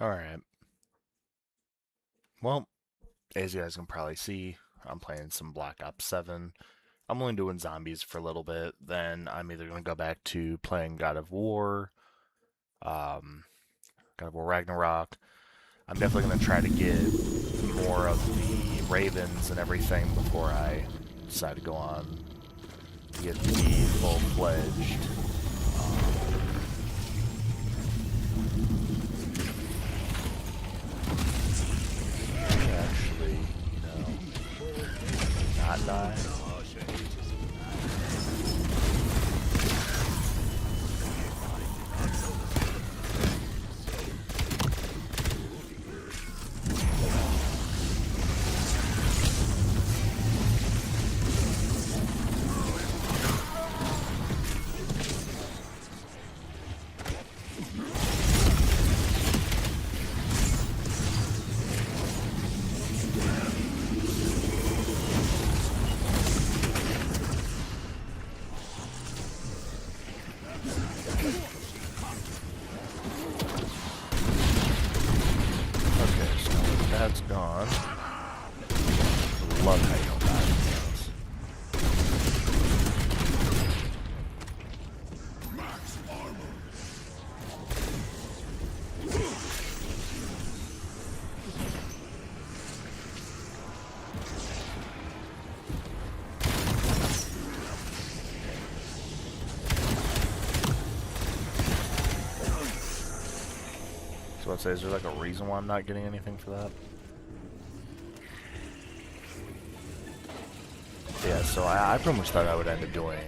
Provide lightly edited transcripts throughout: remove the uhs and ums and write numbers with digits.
Alright. Well, as you guys can probably see, I'm playing some Black Ops 7. I'm only doing zombies for a little bit, then I'm either going to go back to playing um, God of War Ragnarok. I'm definitely going to try to get more of the Ravens and everything before I decide to go on to get the full-fledged actually, not die. Okay, so that's gone. Love how you don't die from this. So let's say, is there like a reason why I'm not getting anything for that? Yeah, so I pretty much thought I would end up doing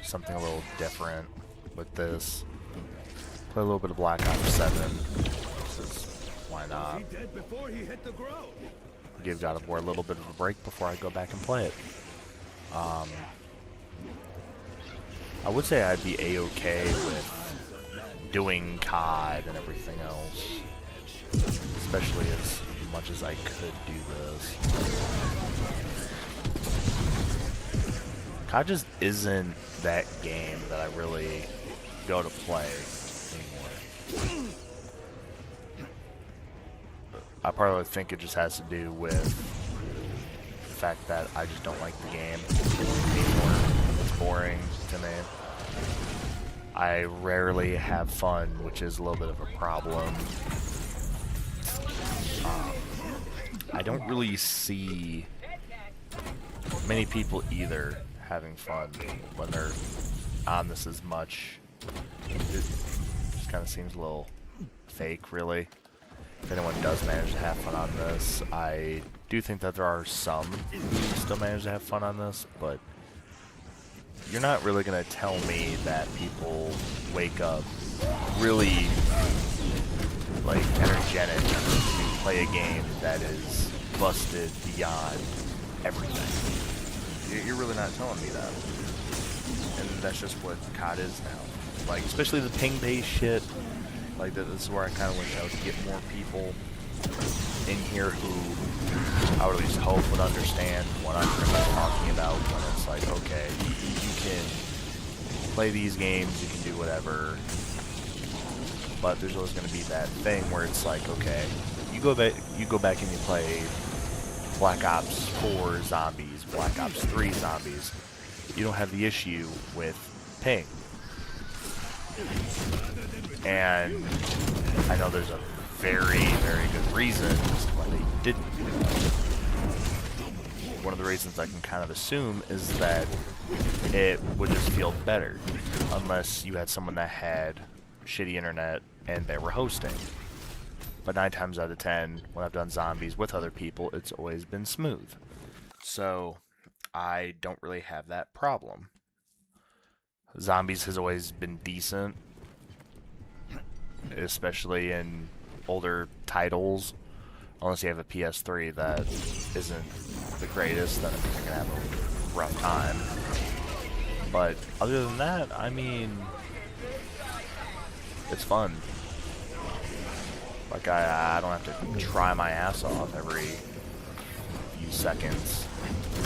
something a little different with this. Play a little bit of Black Ops 7. Why not? Give God of War a little bit of a break before I go back and play it. I would say I'd be a-okay with doing COD and everything else. Especially as much as I could do this. COD just isn't that game that I really go to play anymore. I probably think it just has to do with the fact that I just don't like the game anymore. It's boring to me. I rarely have fun, which is a little bit of a problem. I don't really see many people either having fun when they're on this as much. It just kind of seems a little fake, really. If anyone does manage to have fun on this, I do think that there are some who still manage to have fun on this, but you're not really going to tell me that people wake up really, like, energetic to play a game that is busted beyond everything. You're really not telling me that. And that's just what COD is now. Like, especially the ping-based shit. Like, this is where I kind of wish I would get more people in here who I would at least hope would understand what I'm really talking about when it's like, okay, you can play these games, you can do whatever, but there's always going to be that thing where it's like, okay, you go back and you play Black Ops 4 zombies, Black Ops 3 zombies, you don't have the issue with ping. And I know there's a very, very good reason as to why they didn't do that. One of the reasons I can kind of assume is that it would just feel better, unless you had someone that had shitty internet and they were hosting. But 9 times out of 10, when I've done zombies with other people, it's always been smooth. So I don't really have that problem. Zombies has always been decent, especially in older titles. Unless you have a PS3 that isn't the greatest, then you're gonna have a rough time. But other than that, I mean, it's fun. Like, I don't have to try my ass off every few seconds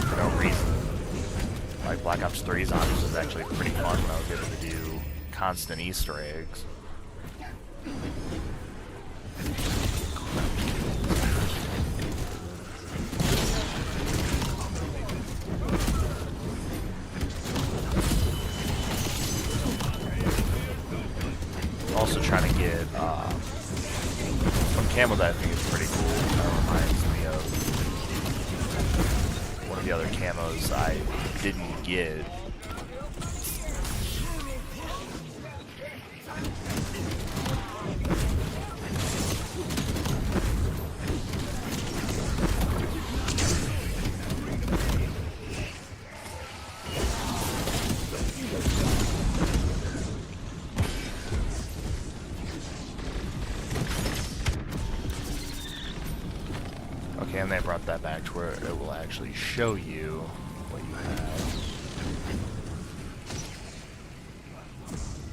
for no reason. Like, Black Ops 3 Zombies was actually pretty fun when I was able to do constant Easter eggs. Also trying to get some camo that I think is pretty cool. That reminds me of one of the other camos I didn't get. Okay, and they brought that back to where it will actually show you what you have.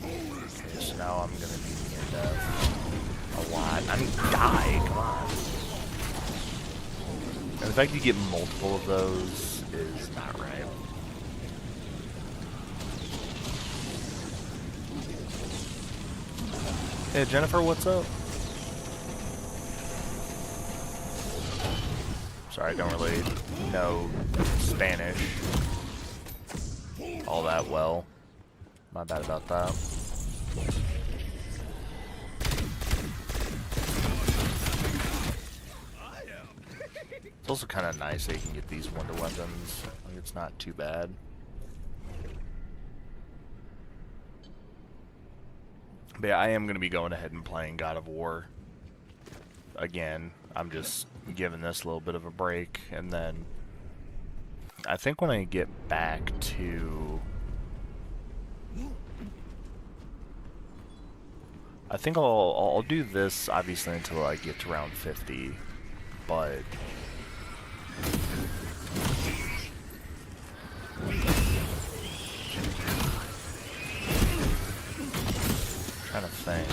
Okay, so now I'm gonna be near death a lot. I mean, die, come on. And the fact you get multiple of those is not right. Hey, Jennifer, what's up? Sorry, I don't really know Spanish all that well. My bad about that. It's also kind of nice that you can get these wonder weapons. Like, it's not too bad. But yeah, I am going to be going ahead and playing God of War again. I'm just giving this a little bit of a break, and then I think when I get back to... I think I'll do this, obviously, until I get to round 50, but... trying to think.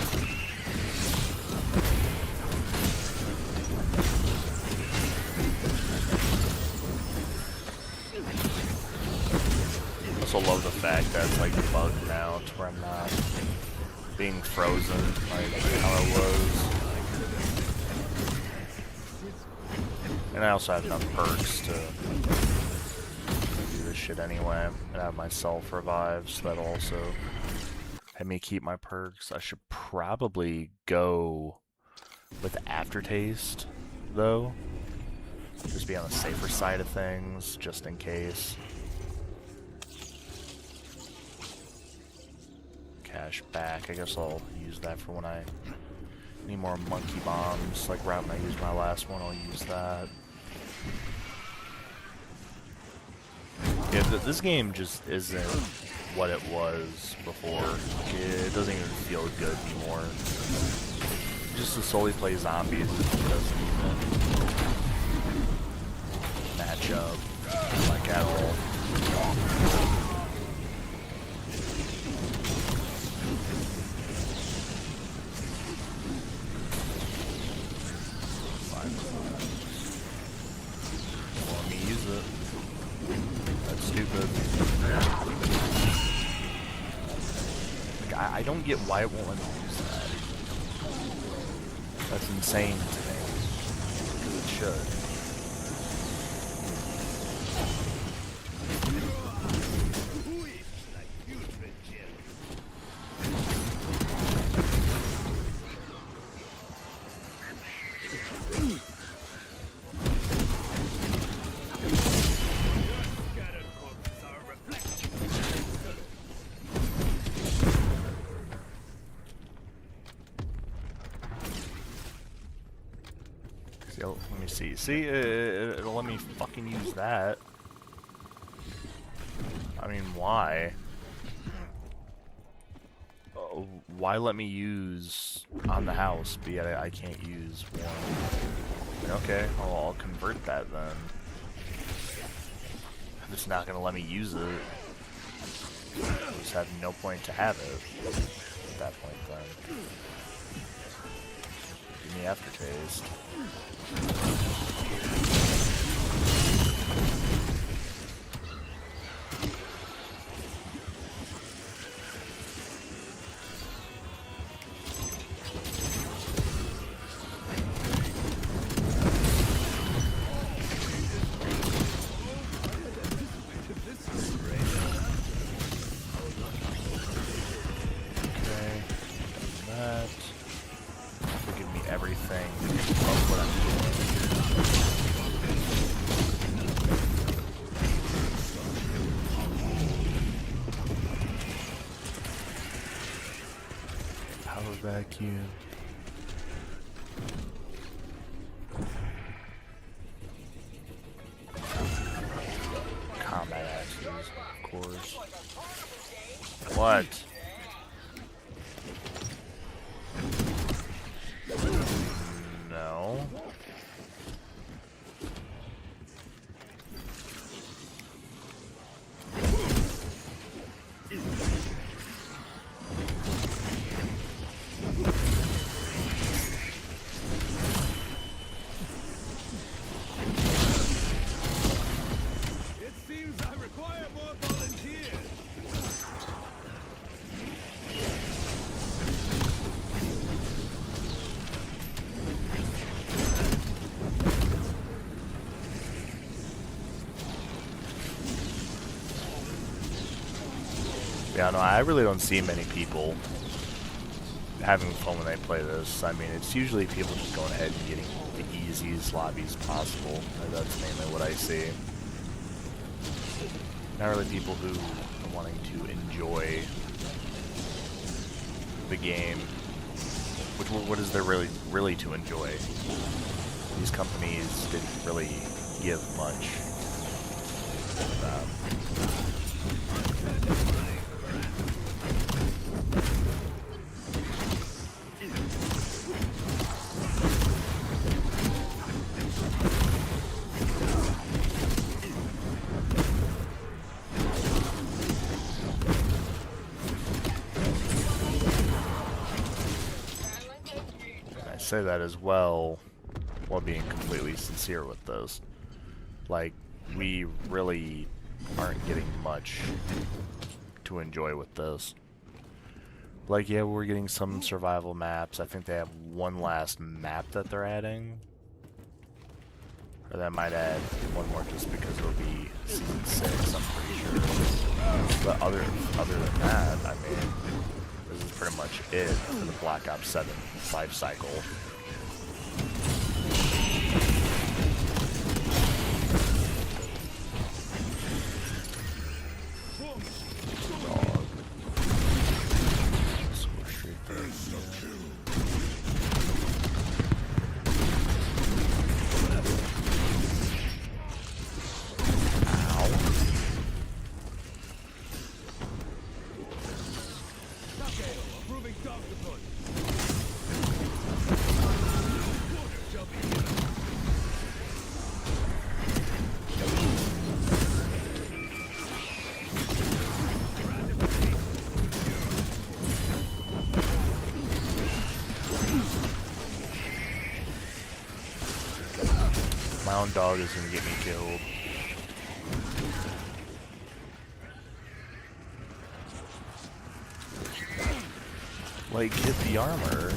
I also love the fact that it's like bugged now to where I'm not being frozen like how I was. And I also have enough perks to do this shit anyway. And I have my self revive, so that'll also have me keep my perks. I should probably go with aftertaste though. Just be on the safer side of things, just in case. Cash back. I guess I'll use that for when I need more monkey bombs. Like right when I use my last one, I'll use that. Yeah, this game just isn't what it was before. It doesn't even feel good anymore. Just to solely play zombies doesn't even match up like at all. Let me use it. That's stupid. Like, I don't get why it won't let me use that. That's insane to me. Because it should. Let me see. See, it'll let me fucking use that. I mean, why? Why let me use on the house, but yet I can't use one? Okay, I'll convert that then. If it's not gonna let me use it, I just have no point to have it at that point then. Give me aftertaste. Okay, that. Power vacuum. Combat axes, of course. What? No. Yeah, no, I really don't see many people having fun when they play this. I mean, it's usually people just going ahead and getting the easiest lobbies possible. That's mainly what I see. Not really people who are wanting to enjoy the game. What is there really to enjoy? These companies didn't really give much. Say that as well while being completely sincere with those. Like, we really aren't getting much to enjoy with this. Like, yeah, we're getting some survival maps. I think they have one last map that they're adding. Or that might add one more just because it'll be Season 6, I'm pretty sure. But other than that, I mean, this is pretty much it for the Black Ops 7 life cycle. My own dog is gonna get me killed. Like, get the armor.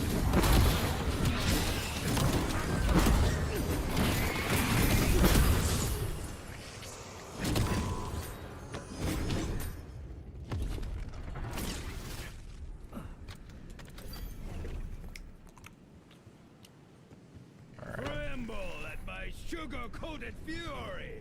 Sugar-coated fury!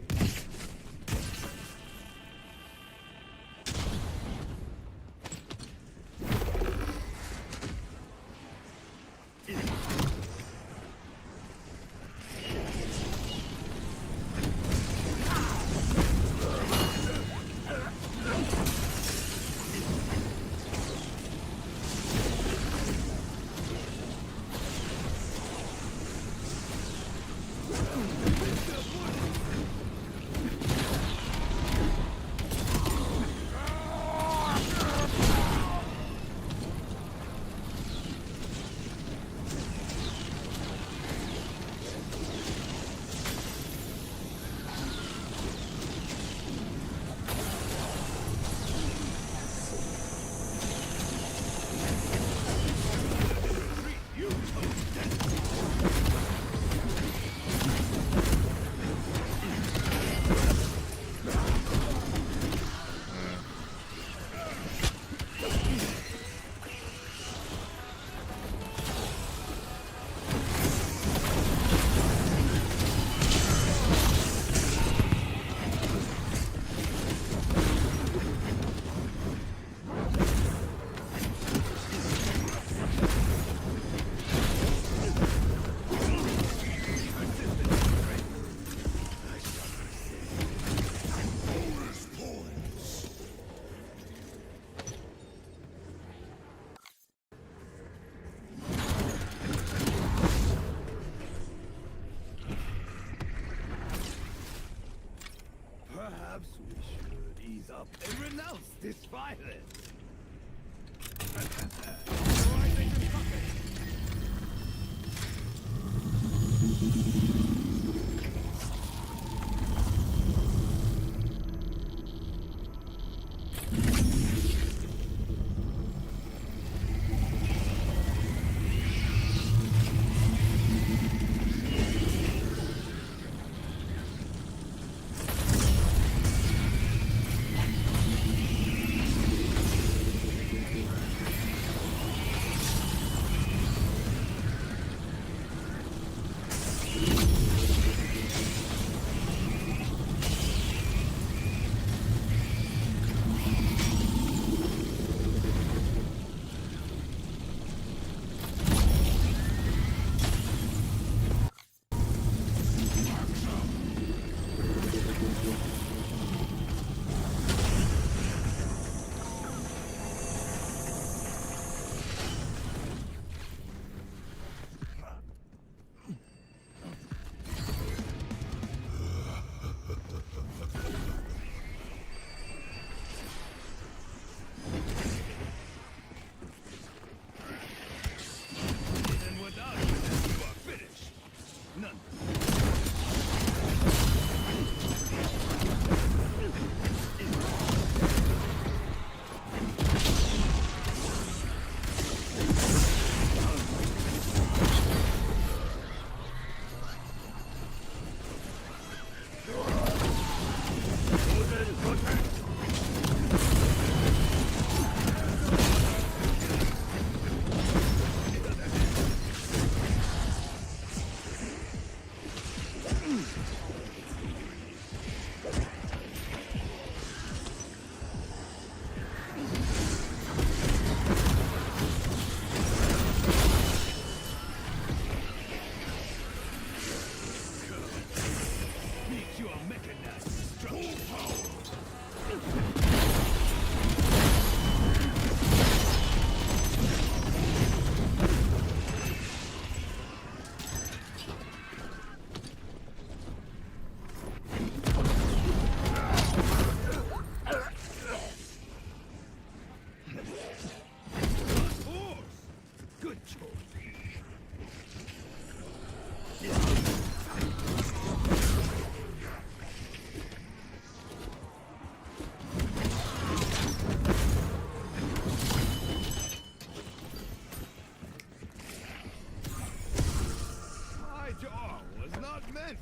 up and renounce this violence.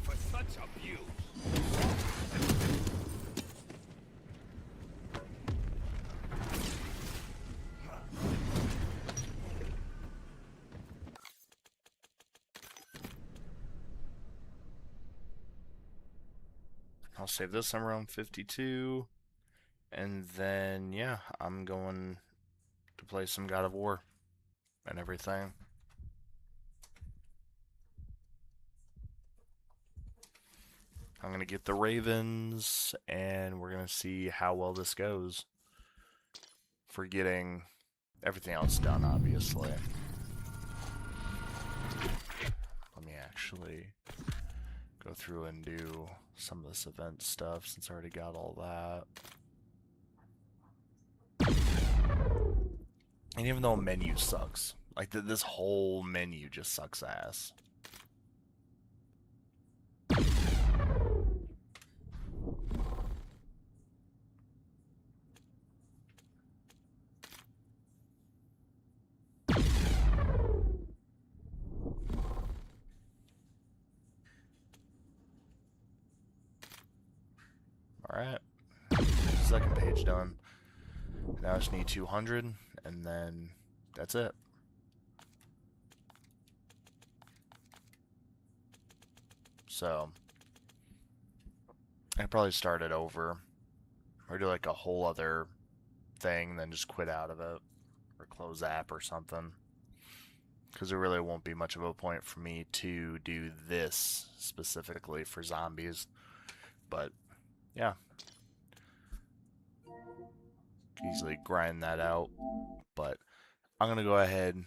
For such abuse. I'll save this. I'm around 52. And then, yeah, I'm going to play some God of War and everything. I'm going to get the Ravens, and we're going to see how well this goes for getting everything else done, obviously. Let me actually go through and do some of this event stuff since I already got all that. And even though menu sucks, like this whole menu just sucks ass. Alright, second page done. Now I just need 200, and then that's it. So, I probably start it over, or do like a whole other thing, then just quit out of it, or close the app or something. Because there really won't be much of a point for me to do this specifically for zombies. But, yeah. Easily grind that out. But I'm going to go ahead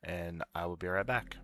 and I will be right back.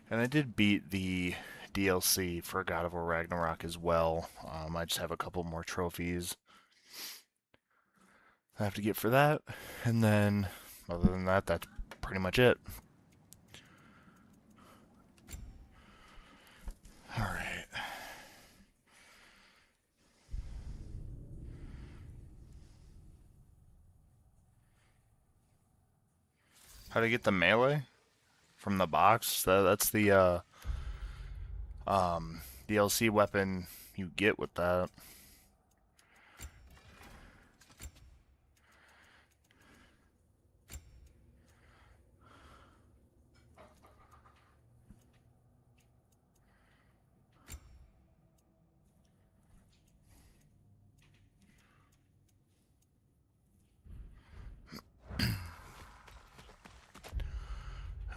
And I did beat the DLC for God of War Ragnarok as well. I just have a couple more trophies I have to get for that. And then, other than that, that's pretty much it. Alright. How to get the melee? From the box? That's the DLC weapon you get with that.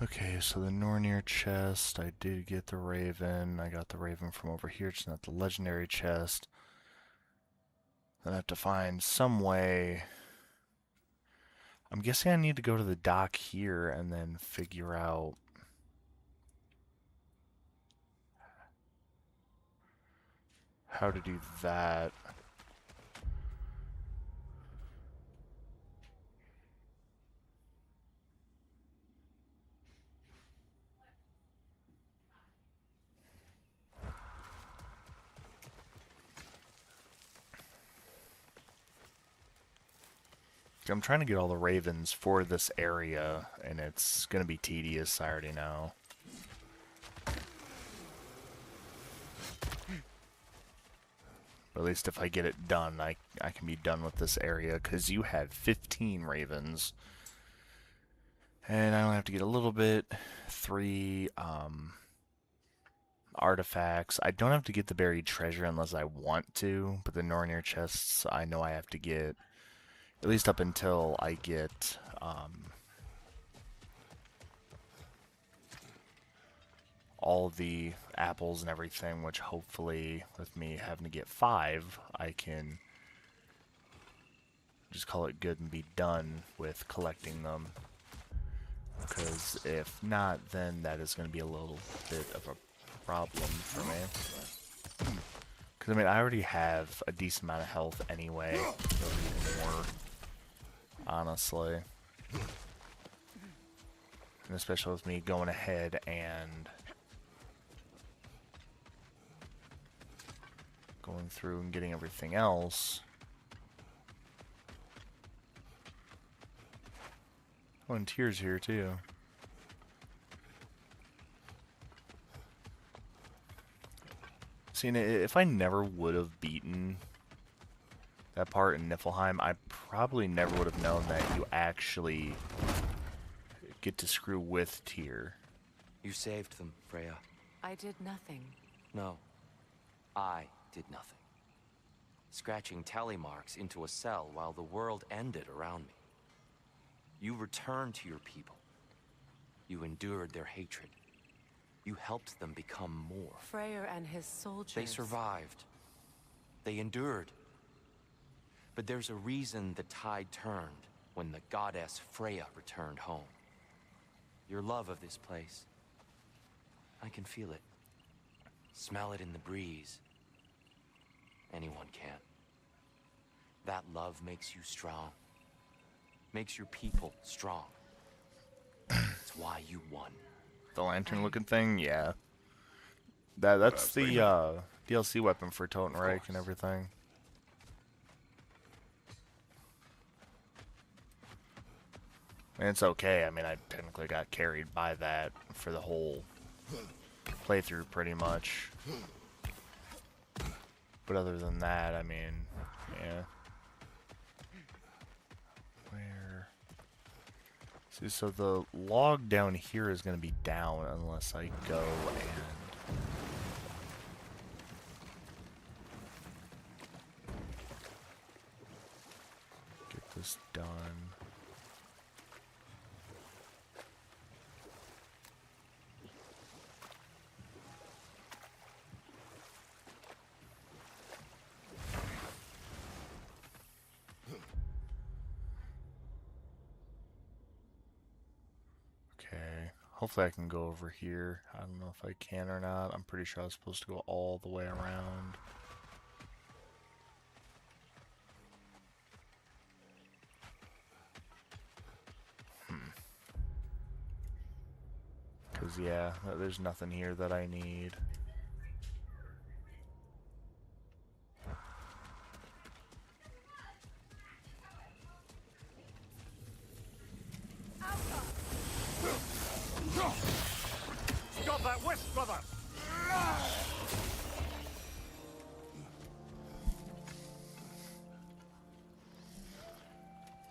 Okay, so the Nornir chest, I did get the Raven. I got the Raven from over here, just not the legendary chest. Then I have to find some way. I'm guessing I need to go to the dock here and then figure out how to do that. I'm trying to get all the ravens for this area, and it's going to be tedious, I already know. But at least if I get it done, I can be done with this area, because you have 15 ravens. And I only have to get a little bit, 3 artifacts. I don't have to get the buried treasure unless I want to, but the Nornir chests, I know I have to get at least up until I get all the apples and everything, which hopefully with me having to get 5, I can just call it good and be done with collecting them. Because if not, then that is going to be a little bit of a problem for me. Because I mean, I already have a decent amount of health anyway. No need more, honestly. And especially with me going ahead and going through and getting everything else. Oh, and Tears here too. See, if I never would have beaten that part in Niflheim, I probably never would have known that you actually get to screw with Tyr. You saved them, Freya. I did nothing. No, I did nothing. Scratching tally marks into a cell while the world ended around me. You returned to your people. You endured their hatred. You helped them become more. Freyr and his soldiers. They survived. They endured. But there's a reason the tide turned when the goddess Freya returned home. Your love of this place. I can feel it. Smell it in the breeze. Anyone can. That love makes you strong. Makes your people strong. It's why you won. The lantern looking thing, yeah. That's the DLC weapon for Totenreich and everything. And it's okay, I mean, I technically got carried by that for the whole playthrough pretty much. But other than that, I mean, yeah. Where? See, so the log down here is going to be down unless I go and get this done. Hopefully I can go over here. I don't know if I can or not. I'm pretty sure I was supposed to go all the way around. Because, yeah, there's nothing here that I need. Stop that west, brother!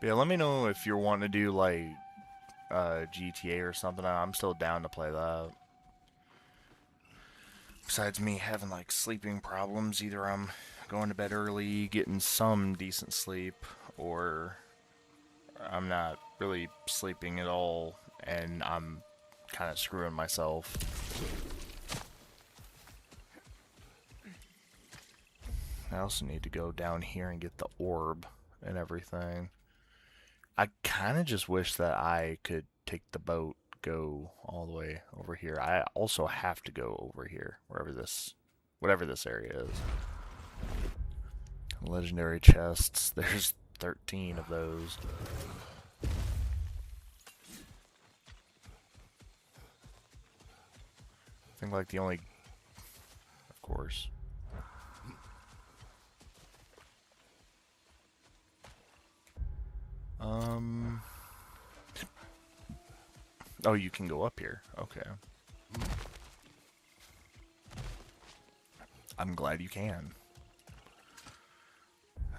But yeah, let me know if you're wanting to do, like, GTA or something. I'm still down to play that. Besides me having, like, sleeping problems, either I'm going to bed early, getting some decent sleep, or I'm not really sleeping at all, and I'm kind of screwing myself. I also need to go down here and get the orb and everything. I kind of just wish that I could take the boat, go all the way over here. I also have to go over here, whatever this area is. Legendary chests. There's 13 of those. I think like the only, of course. Oh, you can go up here. Okay. I'm glad you can.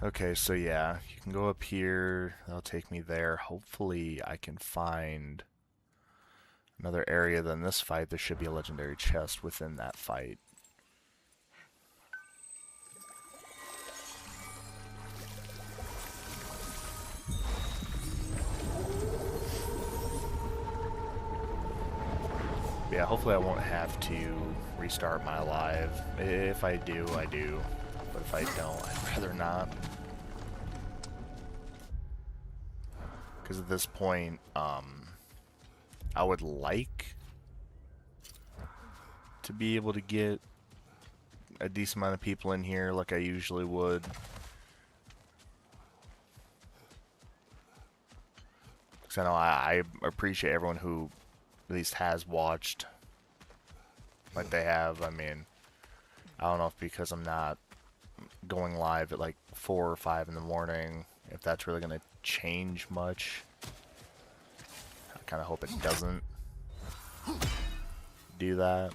Okay, so yeah, you can go up here. That'll take me there. Hopefully I can find another area than this fight. There should be a legendary chest within that fight. Yeah, hopefully I won't have to restart my live. If I do, I do. But if I don't, I'd rather not. Because at this point, I would like to be able to get a decent amount of people in here like I usually would. Because I know I appreciate everyone who at least has watched like they have. I mean, I don't know if because I'm not going live at like 4 or 5 in the morning, if that's really going to change much. I kind of hope it doesn't do that.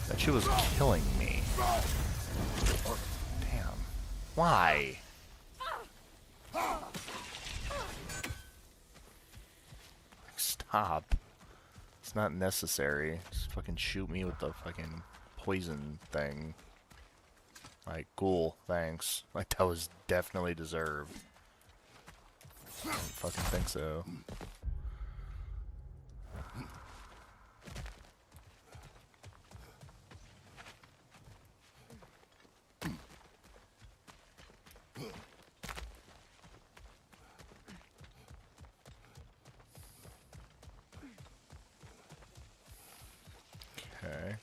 That shit was killing me. Damn. Why? Stop. It's not necessary. Just fucking shoot me with the fucking poison thing. Like, cool, thanks. Like, that was definitely deserved. I don't fucking think so. Okay.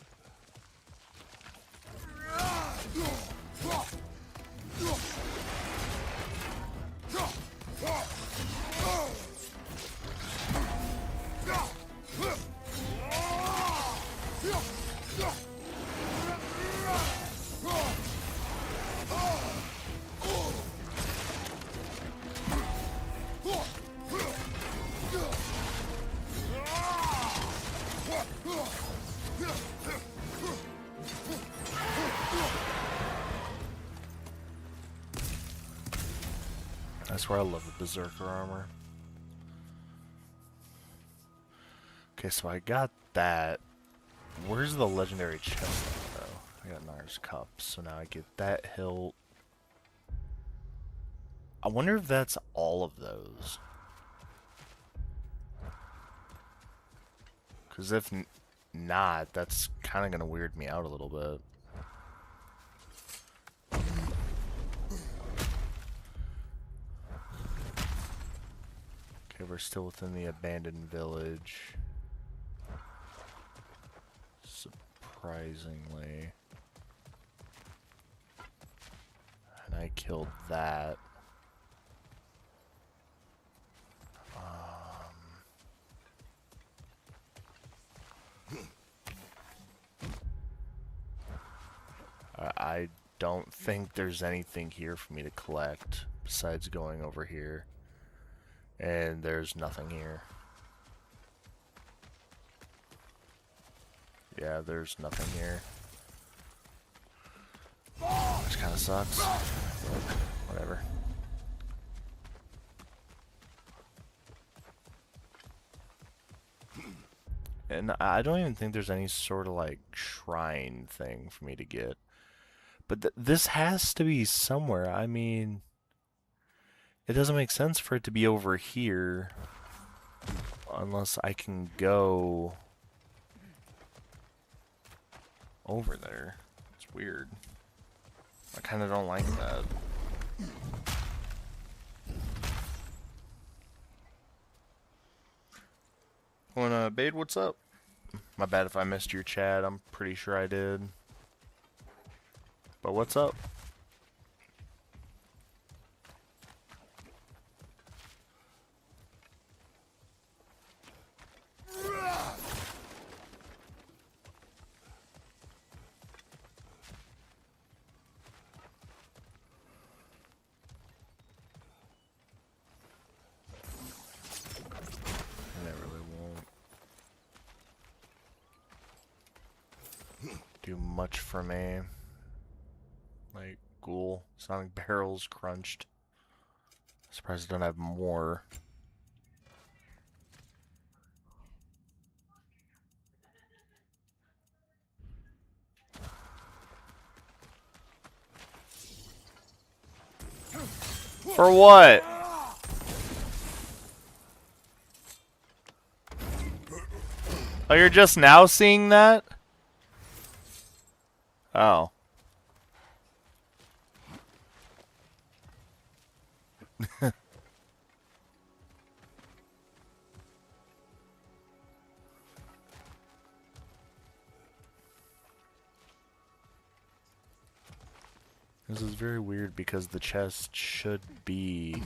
That's where I love the Berserker armor. Okay, so I got that. Where's the legendary chest though? I got Nair's cup, so now I get that hilt. I wonder if that's all of those. Because if not, that's kind of going to weird me out a little bit. Okay, we're still within the abandoned village. Surprisingly. And I killed that. I don't think there's anything here for me to collect besides going over here. And there's nothing here. Yeah, there's nothing here. Which kind of sucks. But whatever. And I don't even think there's any sort of like shrine thing for me to get. But this has to be somewhere. I mean, it doesn't make sense for it to be over here unless I can go over there. It's weird. I kind of don't like that. When Bade, what's up? My bad if I missed your chat. I'm pretty sure I did. But what's up? I really won't do much for me. Like ghoul, sonic barrels crunched. Surprised I don't have more. For what? Oh, you're just now seeing that? Oh. This is very weird because the chest should be...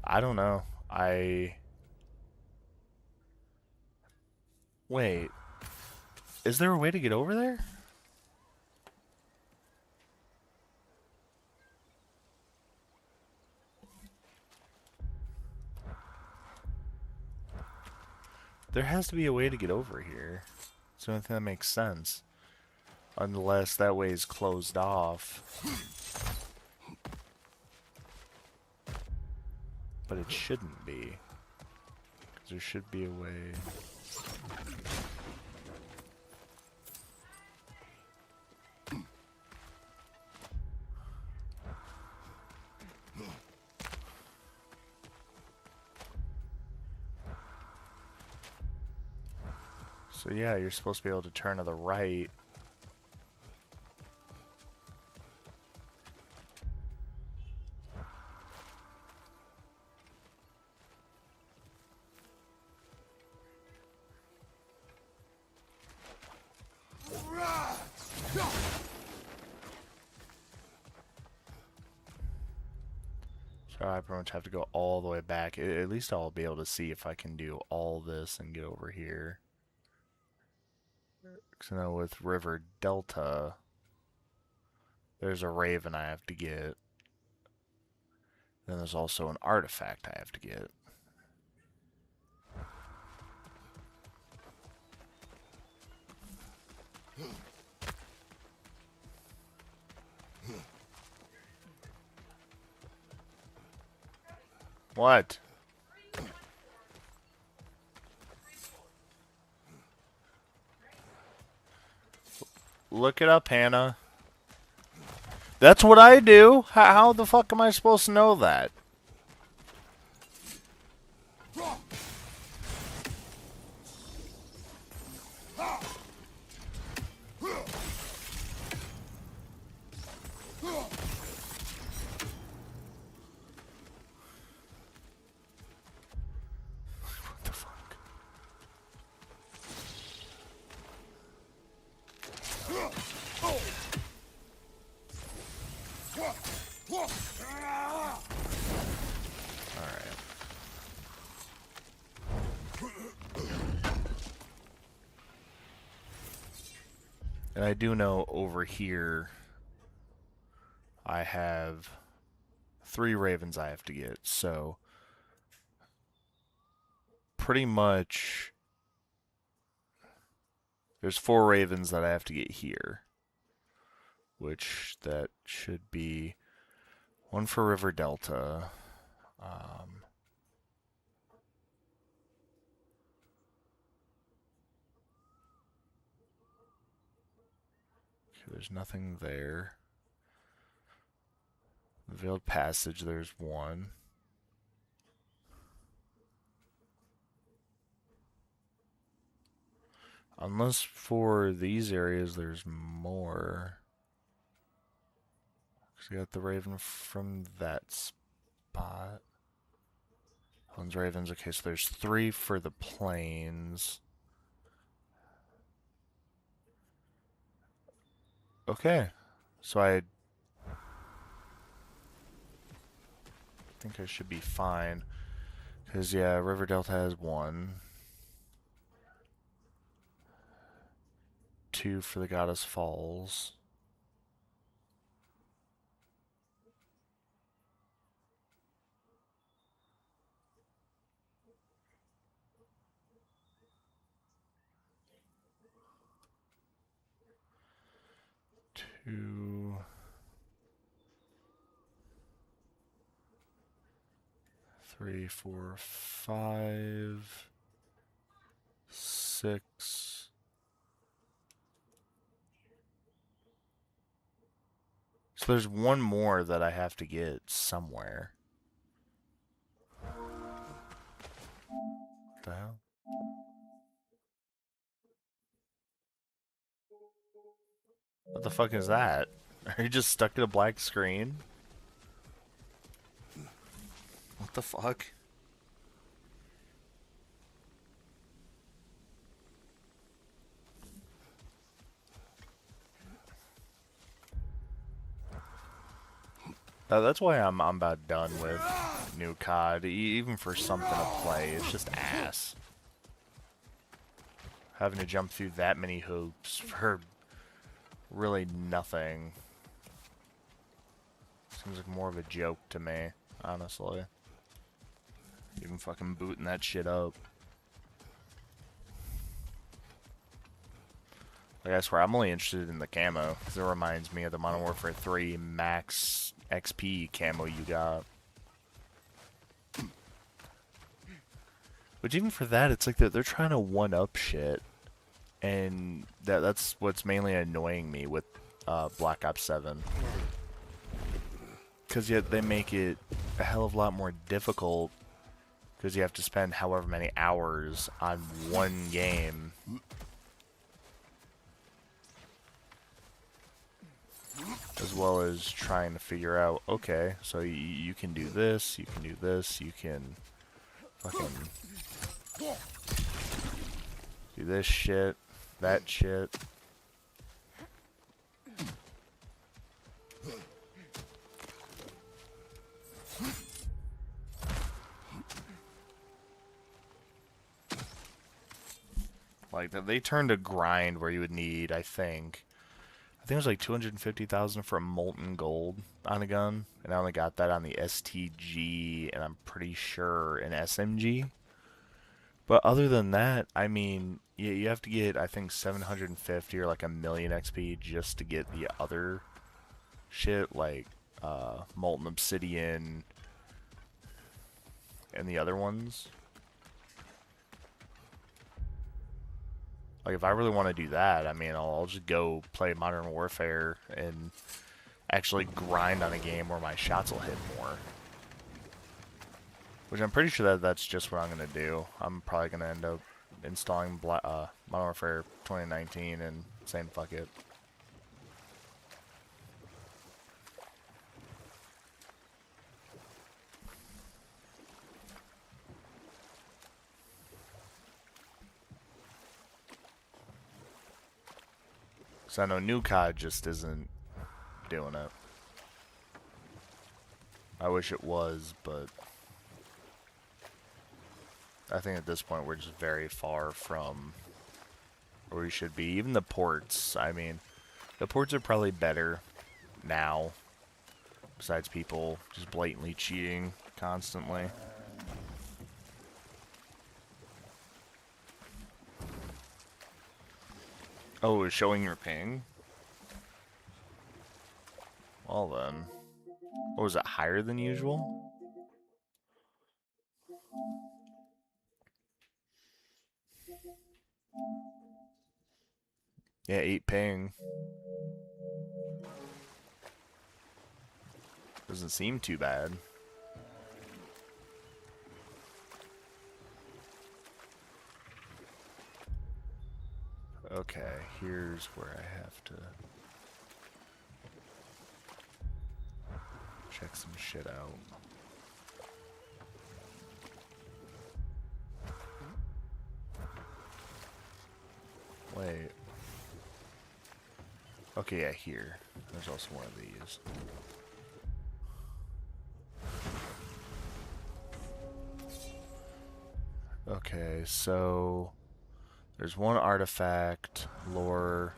I don't know. Wait. Is there a way to get over there? There has to be a way to get over here. It's the only thing that makes sense. Unless that way is closed off. But it shouldn't be. Because there should be a way. So yeah, you're supposed to be able to turn to the right. So I pretty much have to go all the way back. At least I'll be able to see if I can do all this and get over here. Because I know with River Delta, there's a Raven I have to get. Then there's also an artifact I have to get. What? Look it up, Hannah. That's what I do. How the fuck am I supposed to know that? What the fuck? Alright. And I do know over here I have 3 ravens I have to get, so pretty much there's 4 ravens that I have to get here, which that should be 1 for River Delta. Okay, there's nothing there. Veiled Passage, there's 1. Unless for these areas there's more. Because we got the raven from that spot. One's ravens. Okay, so there's 3 for the plains. Okay. So I think I should be fine. Because, yeah, River Delta has 1. 2 for the Goddess Falls. Two, 3, 4, 5, 6. So there's 1 more that I have to get somewhere. What the hell? What the fuck is that? Are you just stuck in a black screen? What the fuck? That's why I'm about done with new COD. Even for something to play, it's just ass. Having to jump through that many hoops for really nothing. Seems like more of a joke to me, honestly. Even fucking booting that shit up. Like, I swear, I'm only interested in the camo, because it reminds me of the Modern Warfare 3 max XP camo you got. Which even for that, it's like they're trying to one-up shit. And that's what's mainly annoying me with Black Ops 7. Because yet they make it a hell of a lot more difficult, because you have to spend however many hours on one game. As well as trying to figure out, okay, so you can do this, you can do this, you can fucking do this shit, that shit. Like, they turned a grind where you would need, I think it was like 250,000 for a molten gold on a gun, and I only got that on the STG, and I'm pretty sure an SMG. But other than that, I mean, you have to get, I think, 750 or like a million XP just to get the other shit, like molten obsidian and the other ones. Like, if I really want to do that, I mean, I'll just go play Modern Warfare and actually grind on a game where my shots will hit more. Which I'm pretty sure that that's just what I'm going to do. I'm probably going to end up installing Modern Warfare 2019 and saying fuck it. So I know new COD just isn't doing it. I wish it was, but I think at this point we're just very far from where we should be. Even the ports, I mean, the ports are probably better now, besides people just blatantly cheating constantly. Oh, it's showing your ping? Well then. What was it, higher than usual? Yeah, 8 ping. Doesn't seem too bad. Okay, here's where I have to check some shit out. Wait. Okay, yeah, here. There's also one of these. Okay, so there's one artifact, lore.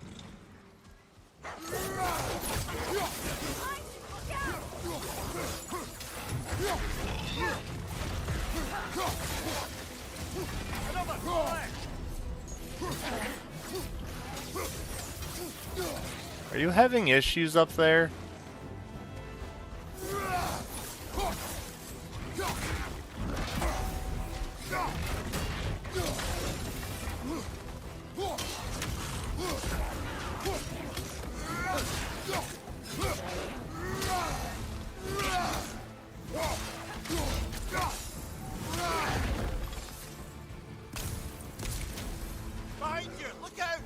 Are you having issues up there? Behind you! Look out!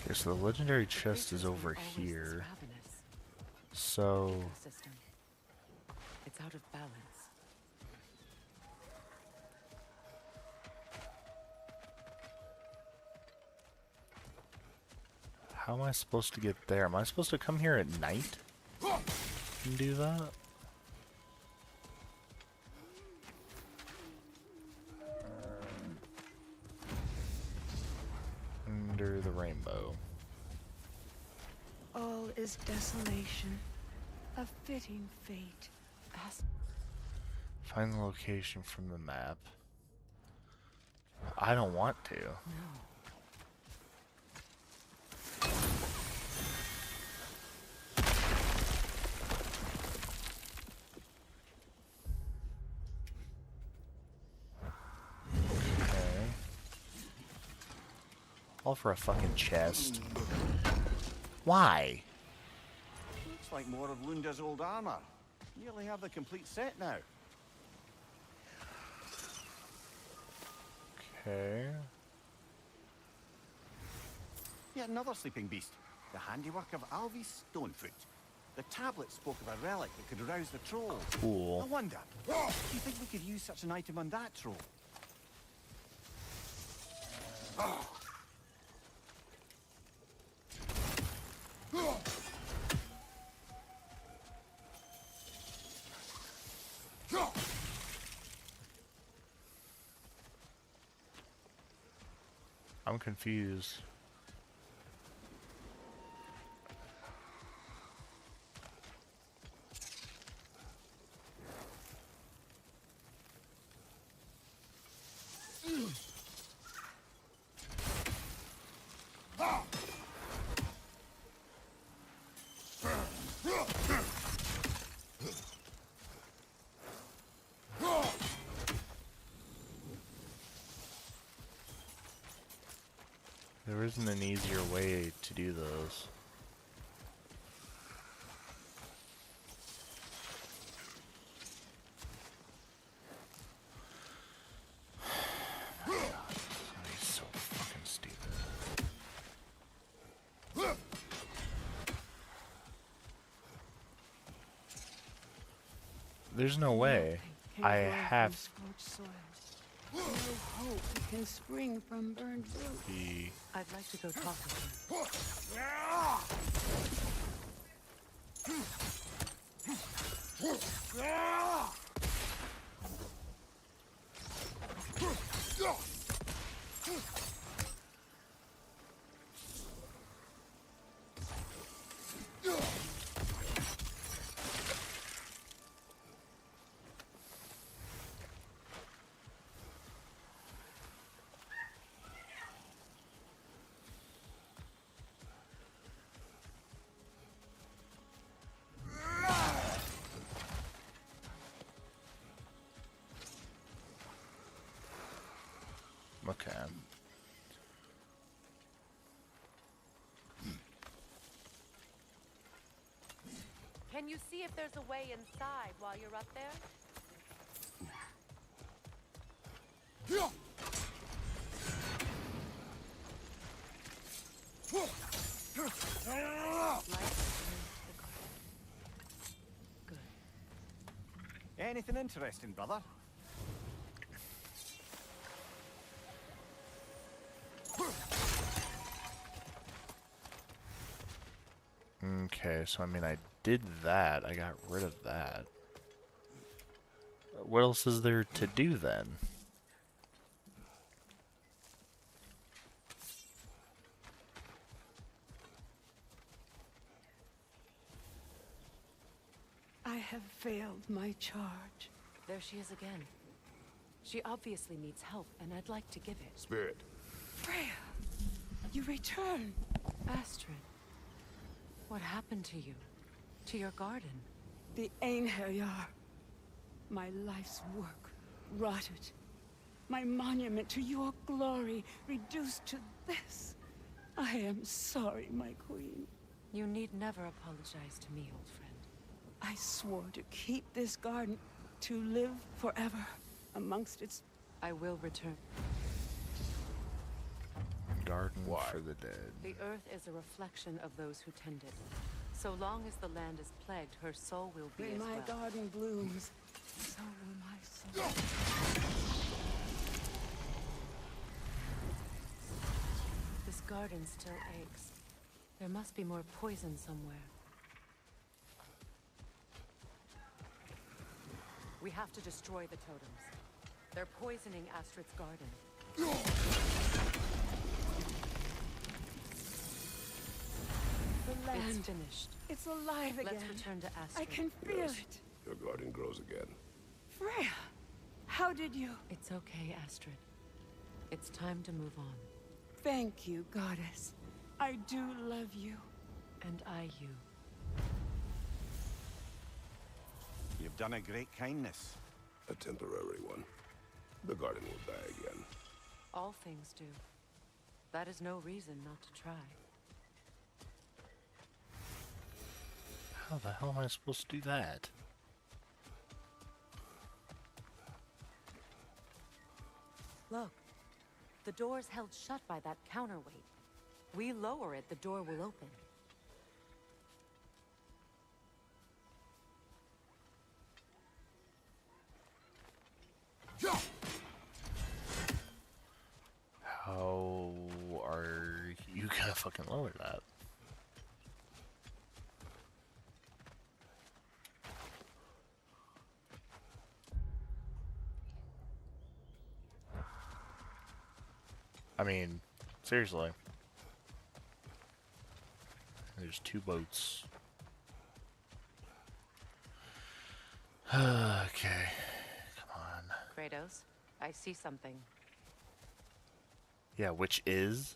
Okay, so the legendary chest is over here. So It's out of balance. how am I supposed to get there? Am I supposed to come here at night and do that? Under the rainbow. All is desolation, a fitting fate. Find the location from the map. I don't want to. No. Okay. All for a fucking chest. Why? Looks like more of Lunda's old armor. Nearly have the complete set now. Okay. Yet another sleeping beast. The handiwork of Alvis Stonefoot. The tablet spoke of a relic that could arouse the trolls. Cool. I wonder, do you think we could use such an item on that troll? I'm confused. There isn't an easier way to do those. My God, this is so fucking stupid. There's no way. Can I grow from have scorched soil. No hope can spring from burned root. the. I'd like to go talk with him. Okay. Can you see if there's a way inside while you're up there? Good. Anything interesting, brother? Okay, so I mean, I did that. I got rid of that. What else is there to do then? I have failed my charge. There she is again. She obviously needs help, and I'd like to give it. Spirit. Freya, you return. Astrid, what happened to you? To your garden? The Einherjar. My life's work rotted. My monument to your glory reduced to this. I am sorry, my queen. You need never apologize to me, old friend. I swore to keep this garden, to live forever amongst its... I will return. Garden for the dead. The earth is a reflection of those who tend it. So long as the land is plagued, her soul will be When as my well. garden blooms, so will my soul. This garden still aches. There must be more poison somewhere. We have to destroy the totems. They're poisoning Astrid's garden. The It's land, finished. it's alive again. Let's return to I Astrid. can feel Yes. it. Your garden grows again. Freya, how did you... It's okay, Astrid. It's time to move on. Thank you, goddess. I do love you. And I you. You've done a great kindness. A temporary one. The garden will die again. All things do. That is no reason not to try. How the hell am I supposed to do that? Look. The door's held shut by that counterweight. We lower it, the door will open. How are you gonna fucking lower that? I mean, seriously. There's two boats. Okay, come on. Kratos, I see something. Yeah, which is?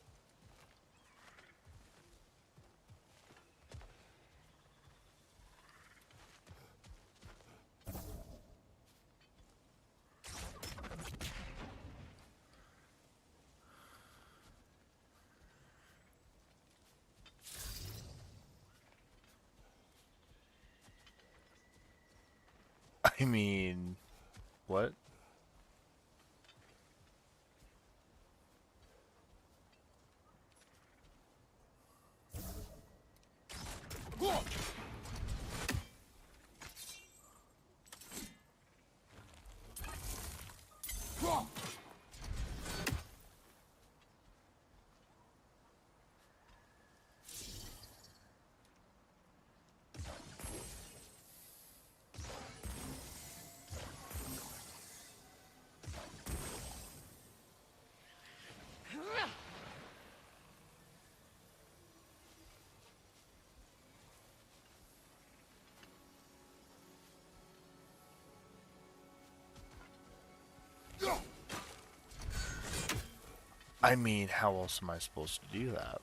I mean, what? I mean, how else am I supposed to do that?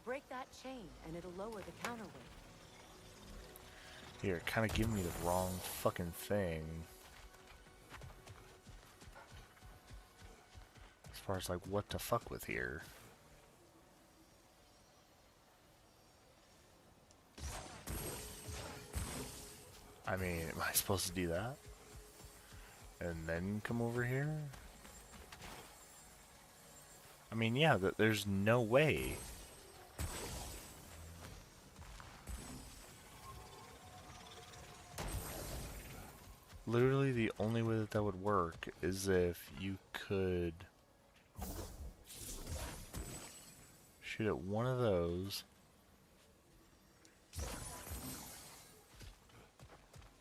Break that chain, and it'll lower the counterweight. Here, kind of give me the wrong fucking thing. As far as like what to fuck with here. I mean, am I supposed to do that? And then come over here? I mean, yeah, there's no way. Literally the only way that would work is if you could shoot at one of those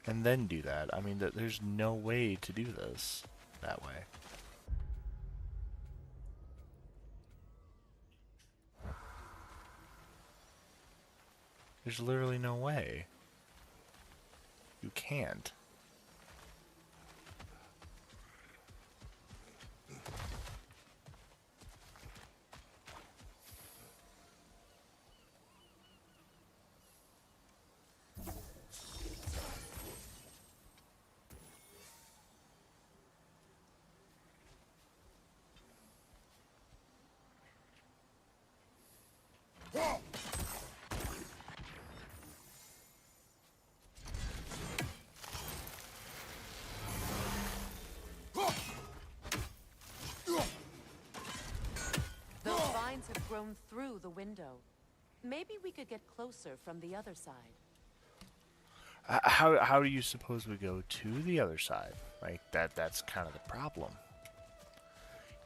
and then do that. I mean, there's no way to do this that way. There's literally no way. You can't. Those vines have grown through the window. Maybe we could get closer from the other side. How do you suppose we go to the other side? Like, that's kind of the problem.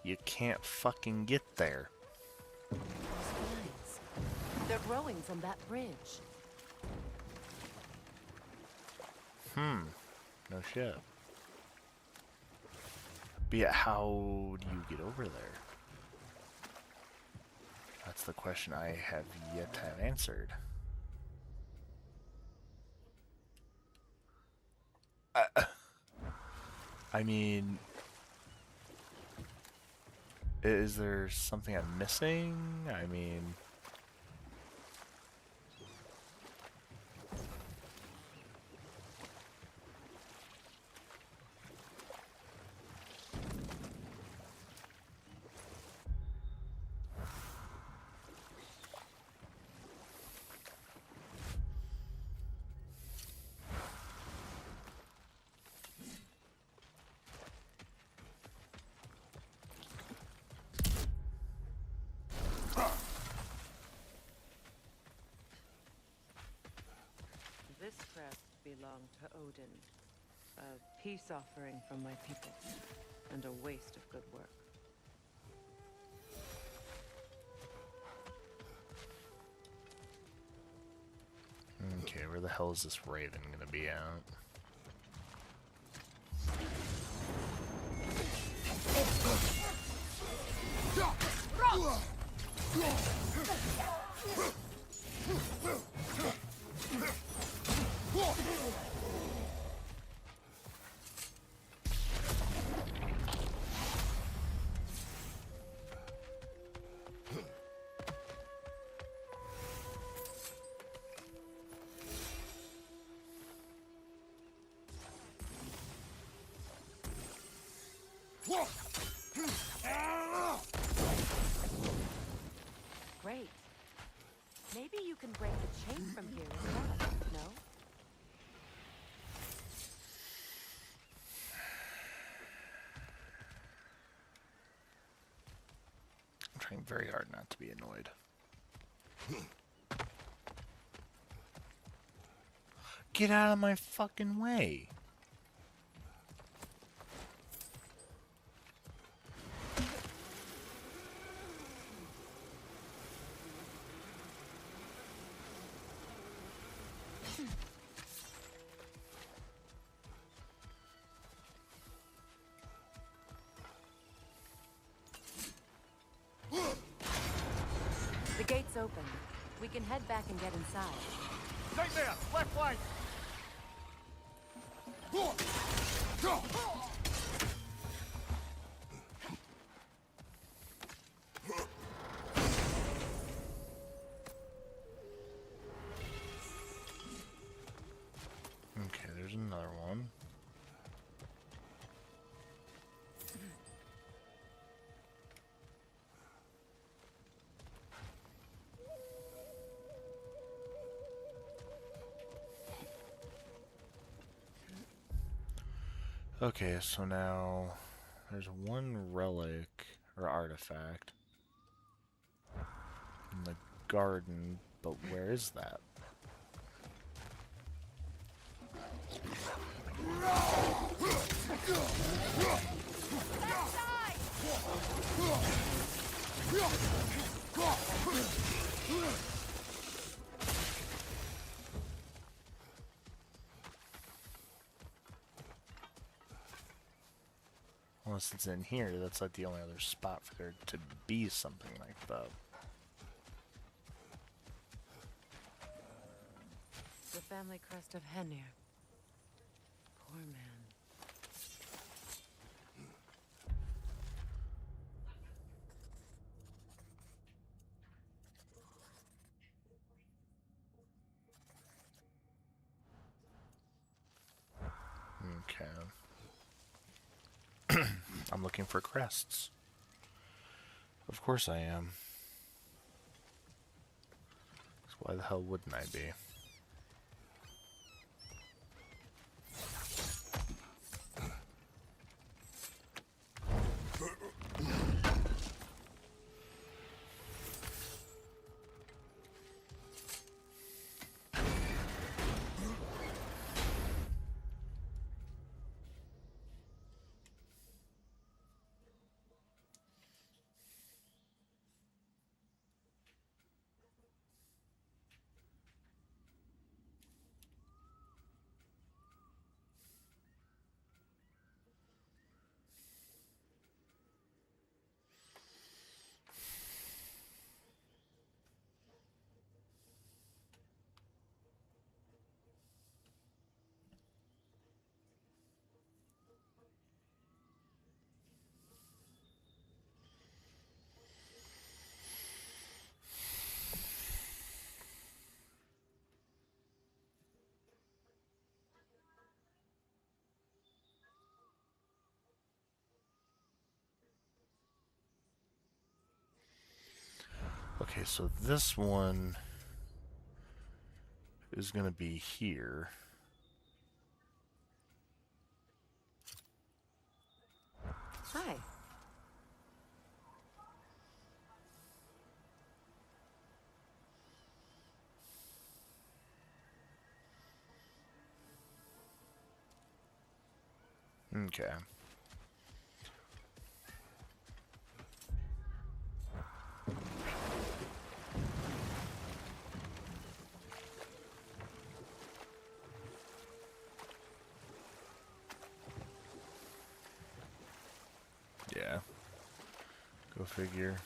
You can't fucking get there. Those vines. They're growing from that bridge. No shit. But yeah, how do you get over there? That's the question I have yet to have answered. I mean, is there something I'm missing? I mean... This crest belonged to Odin. A peace offering from my people, and a waste of good work. Okay, where the hell is this raven gonna be at? Great. Maybe you can break the chain from here as well, no? I'm trying very hard not to be annoyed. Get out of my fucking way. The gate's open. We can head back and get inside. Right there! Left flank! Okay, there's another one. Okay, so now there's one relic or artifact in the garden, but where is that? Unless it's in here, that's like the only other spot for there to be something like that. The family crest of Henir. Poor man. Okay. I'm looking for crests. Of course I am. 'Cause why the hell wouldn't I be? Okay, so this one is going to be here. Hi. Okay. Yeah. Go figure.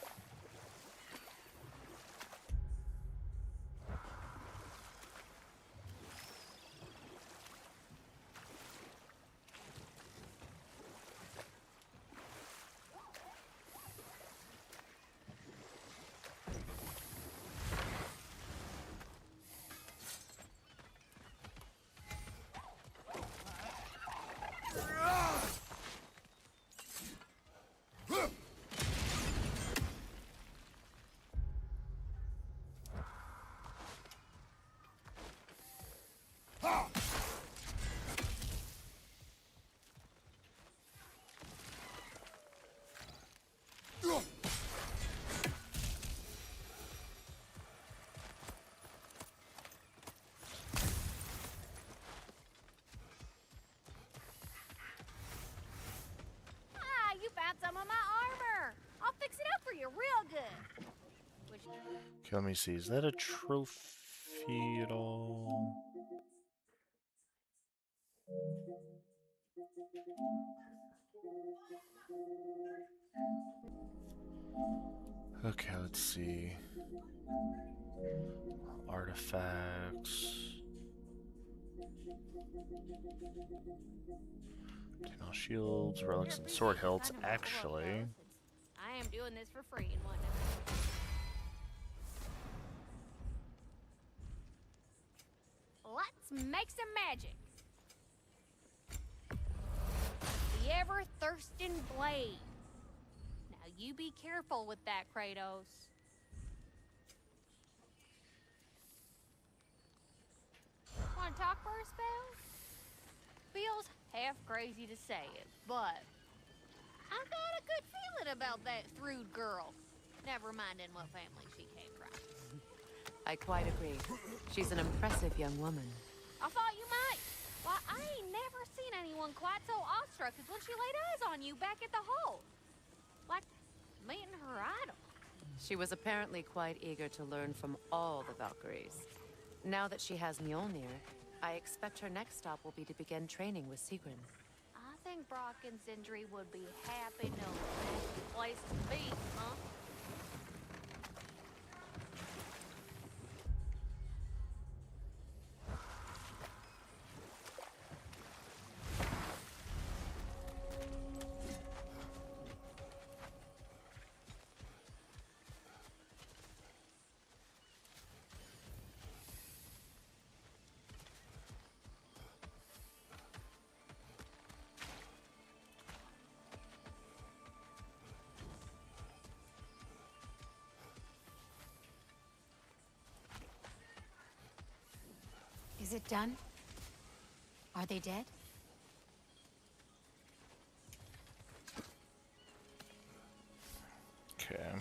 fix it up for you real good. Which Okay, let me see. Is that a trophy at all? Okay, let's see. Artifacts. All shields, relics, and sword hilts. Actually, I am doing this for free and whatnot. Let's make some magic. The ever-thirsting blade. Now you be careful with that, Kratos. Want to talk for a spell? Feels half crazy to say it, but I got a good feeling about that Thrud girl. Never minding what family she came from. I quite agree. She's an impressive young woman. I thought you might. Why, I ain't never seen anyone quite so awestruck as when she laid eyes on you back at the hole. Like meeting her idol. She was apparently quite eager to learn from all the Valkyries. Now that she has Mjolnir, I expect her next stop will be to begin training with Sigrun. I think Brock and Sindri would be happy knowing that's the place to be, huh? Is it done? Are they dead? okay.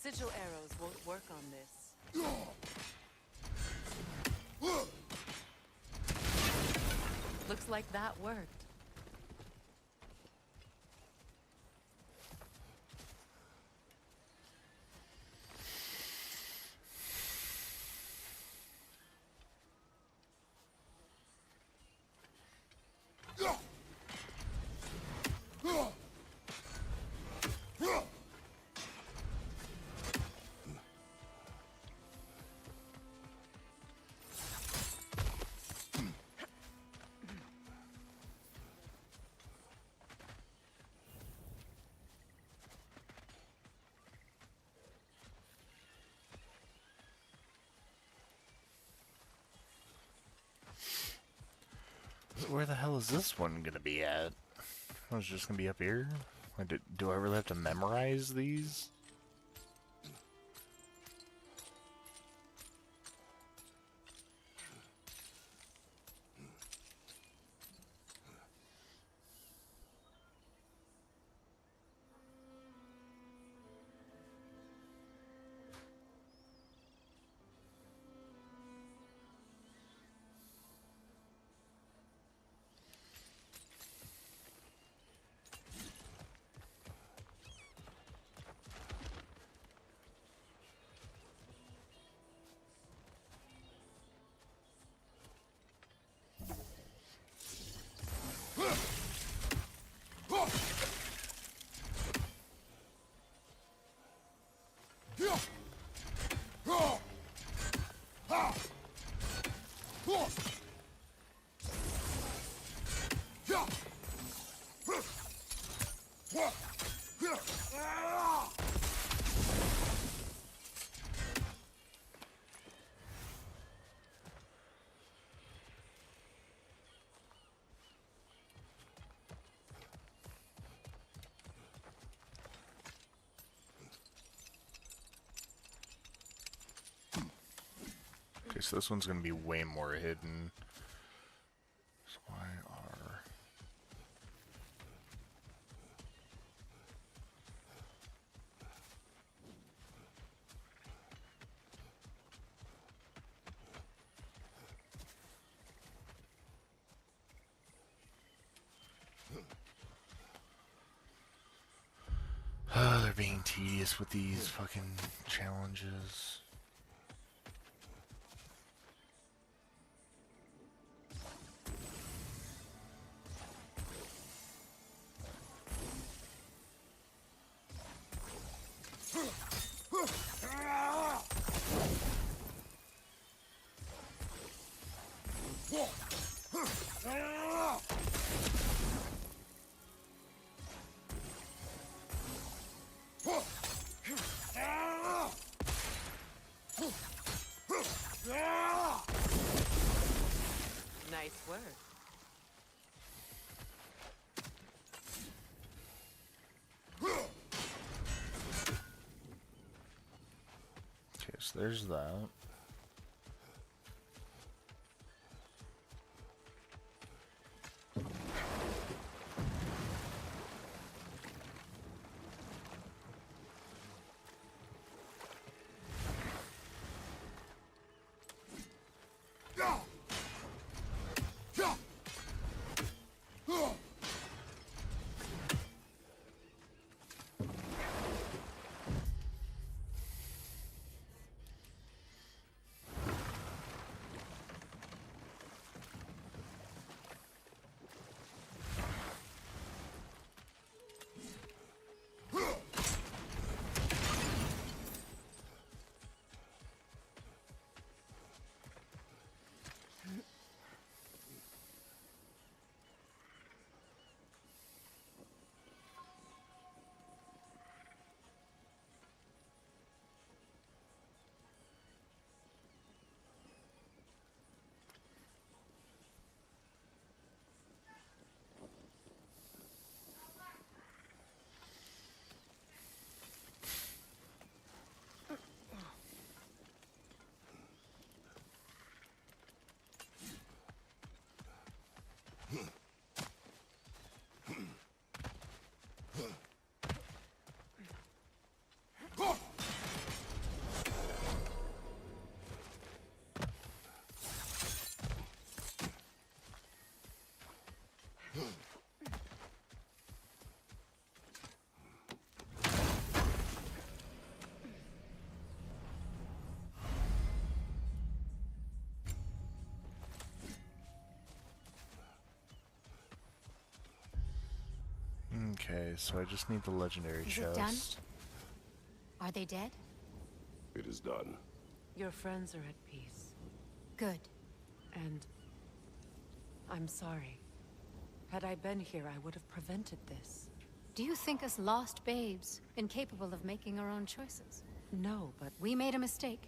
Sigil arrows won't work on this. Looks like that worked. Where the hell is this one gonna be at? I was just gonna be up here? Like, do I really have to memorize these? Okay, so this one's gonna be way more hidden. So why are... they're being tedious with these fucking challenges. Nice work. Okay, so there's that. Okay, so I just need the legendary Is chest. it done? Are they dead? It is done. Your friends are at peace. Good. And I'm sorry. Had I been here, I would have prevented this. Do you think us lost babes, incapable of making our own choices? No, but We made a mistake.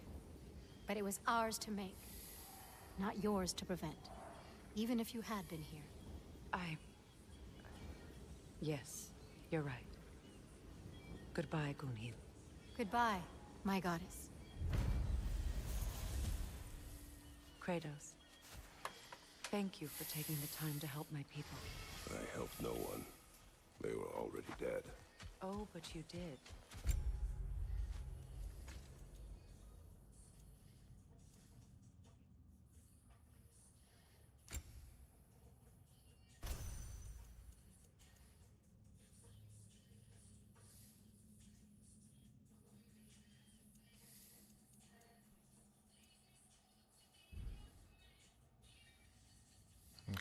But it was ours to make. Not yours to prevent. Even if you had been here. Yes, you're right. Goodbye, Gunhild. Goodbye, my goddess. Kratos. Thank you for taking the time to help my people. I helped no one. They were already dead. Oh, but you did.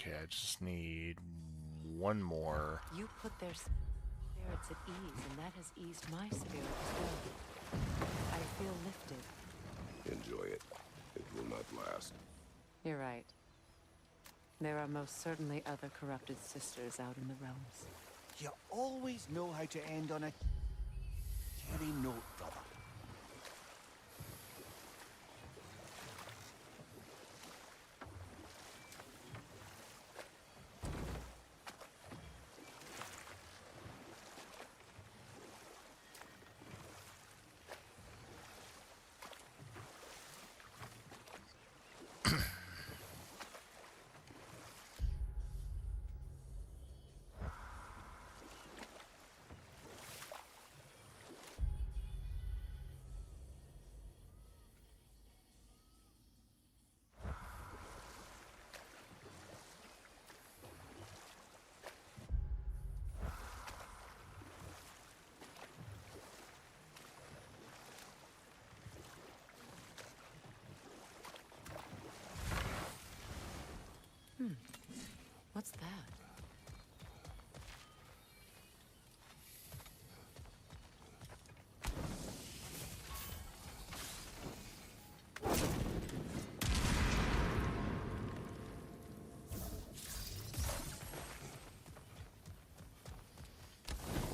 Okay, I just need one more. You put their spirits at ease, and that has eased my spirit as well. I feel lifted. Enjoy it. It will not last. You're right. There are most certainly other corrupted sisters out in the realms. You always know how to end on a cheery note, brother. What's that?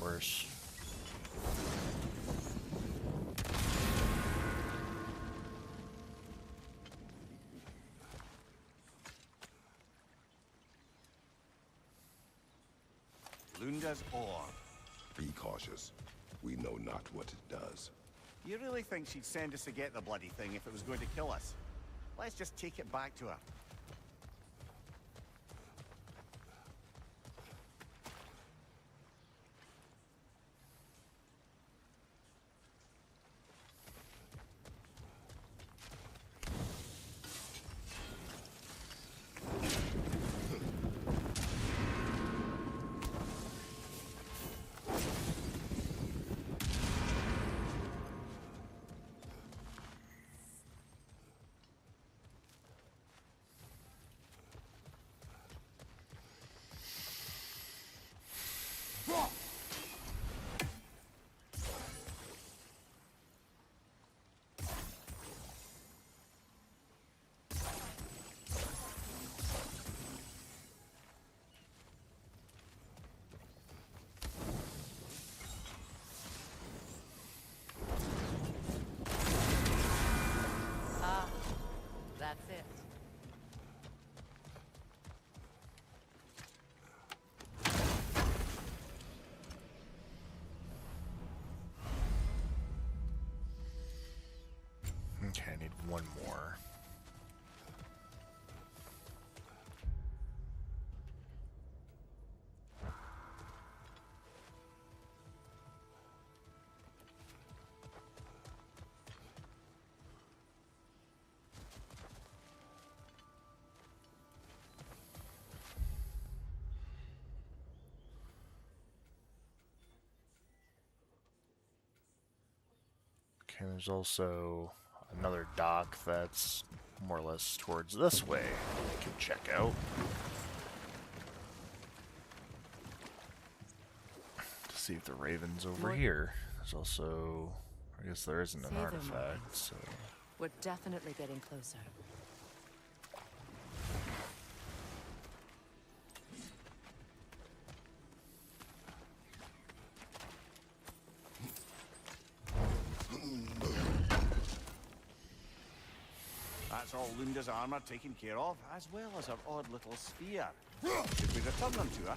Worse. Lunda's orb. Be cautious. We know not what it does. You really think she'd send us to get the bloody thing if it was going to kill us? Let's just take it back to her. That's it. Okay, I need one more. Okay, there's also another dock that's more or less towards this way we can check out. To see if the Raven's over here. There's also, I guess there isn't an Say them. artifact, so... We're definitely getting closer. That's all Lunda's armor taken care of, as well as her odd little spear. Should we return them to her?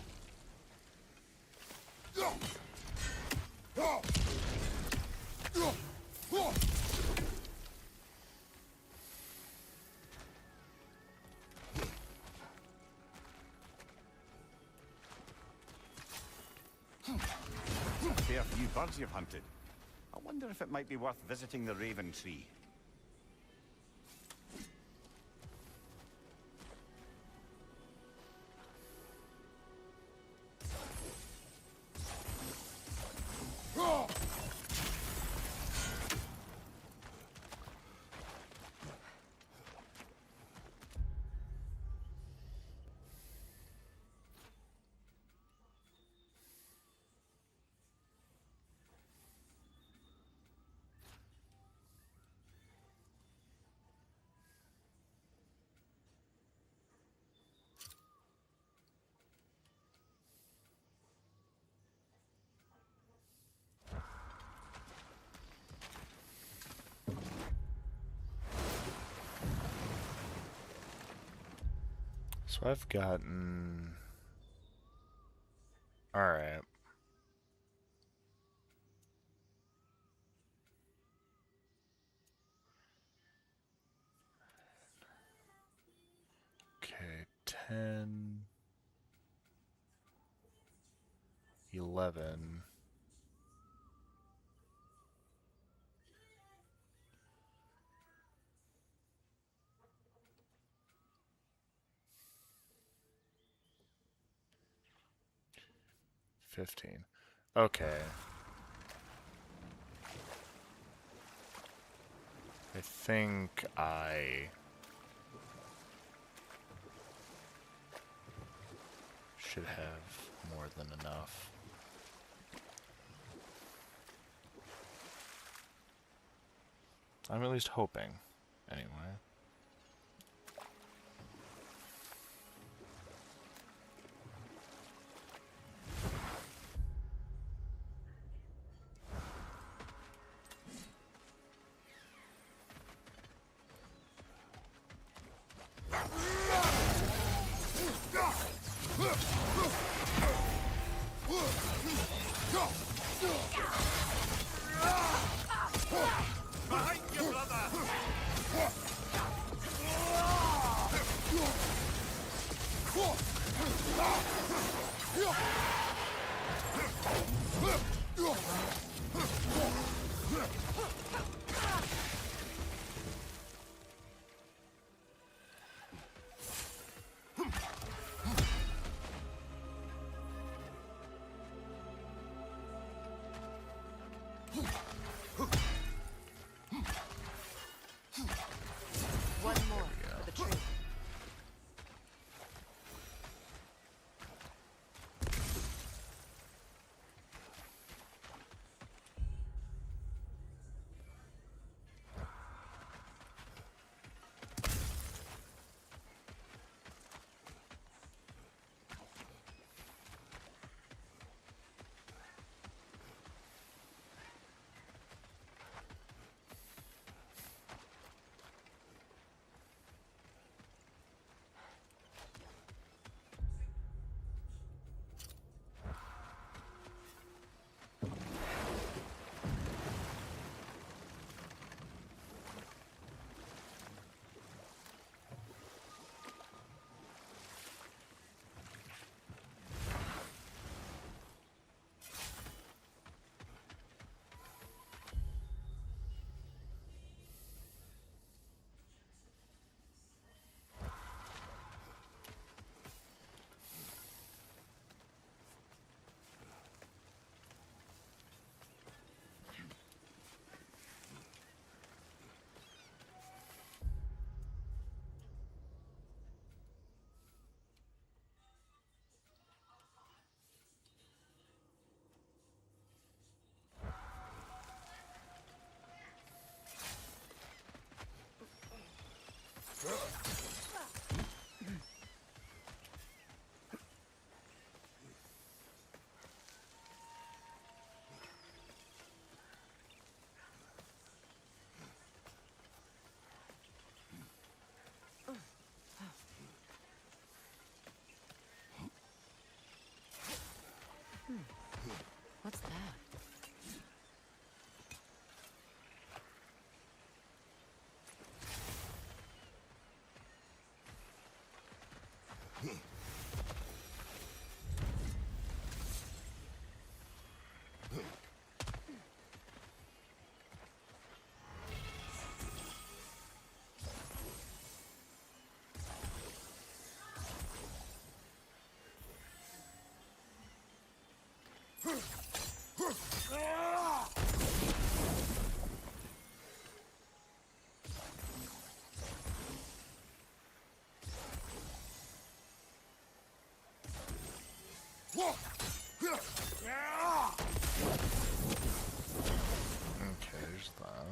A fair few birds you've hunted. I wonder if it might be worth visiting the Raven Tree. So I've gotten... Alright. Okay, 10... 11... 15. Okay. I think I should have more than enough. I'm at least hoping, anyway. One more for the tree. What's that? Okay, there's that.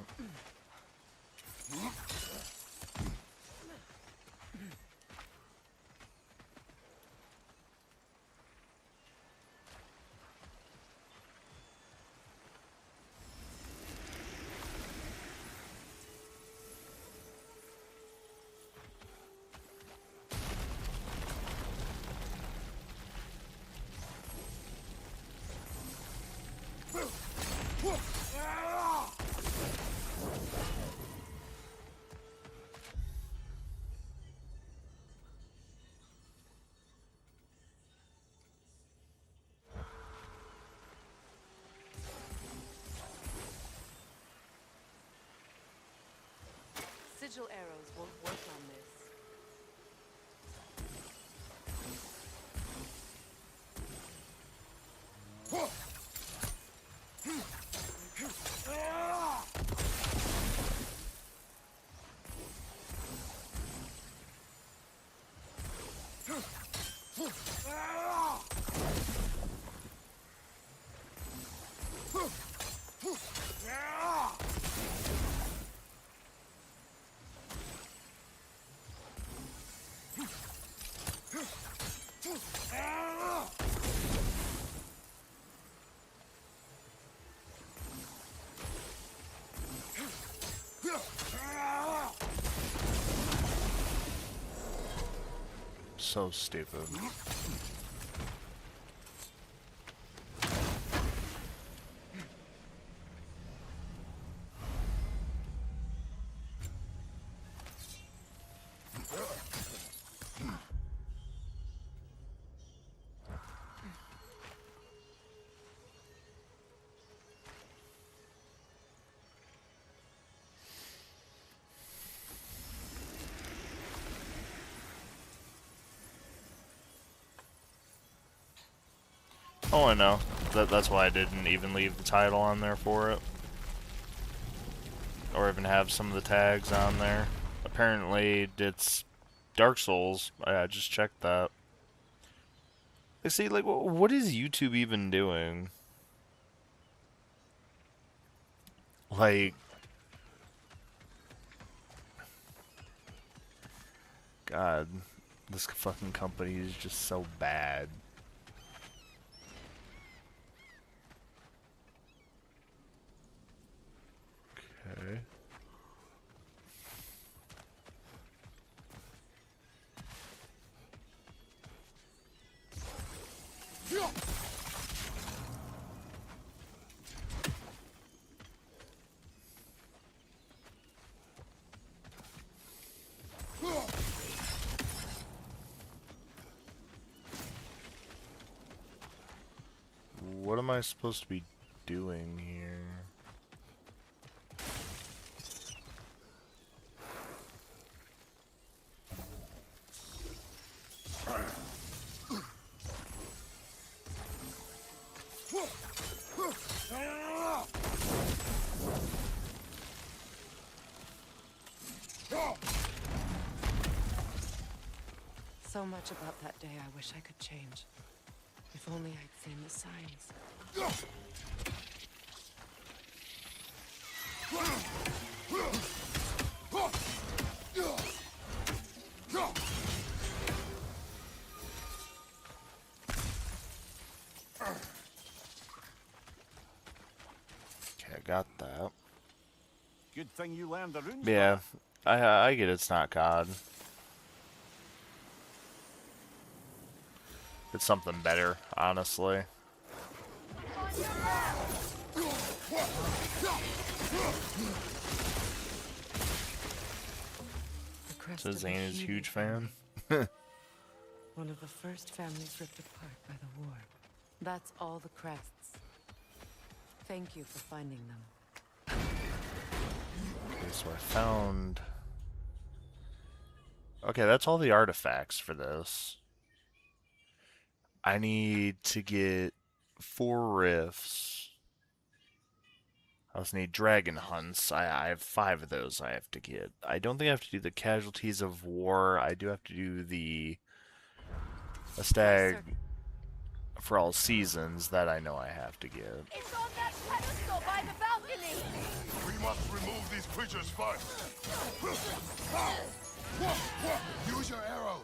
Sigil arrows won't work on this. So stupid. Oh, I know. That's why I didn't even leave the title on there for it. Or even have some of the tags on there. Apparently, it's Dark Souls. I just checked that. See, like, what is YouTube even doing? Like... God, this fucking company is just so bad. Okay. What am I supposed to be doing here? So much about that day I wish I could change. If only I'd seen the signs. Okay, I got that. Good thing you learned the runes. Yeah, I get it's not God. It's something better, honestly. The crest So of Zane the is a Heathen huge fan. One of the first families ripped apart by the war. That's all the crests. Thank you for finding them. Okay, so I found... Okay, that's all the artifacts for this. I need to get 4 rifts. I also need dragon hunts. I have 5 of those I have to get. I don't think I have to do the casualties of war. I do have to do the a stag for all seasons that I know I have to get. It's on that pedestal by the balcony! We must remove these creatures first. Use your arrows.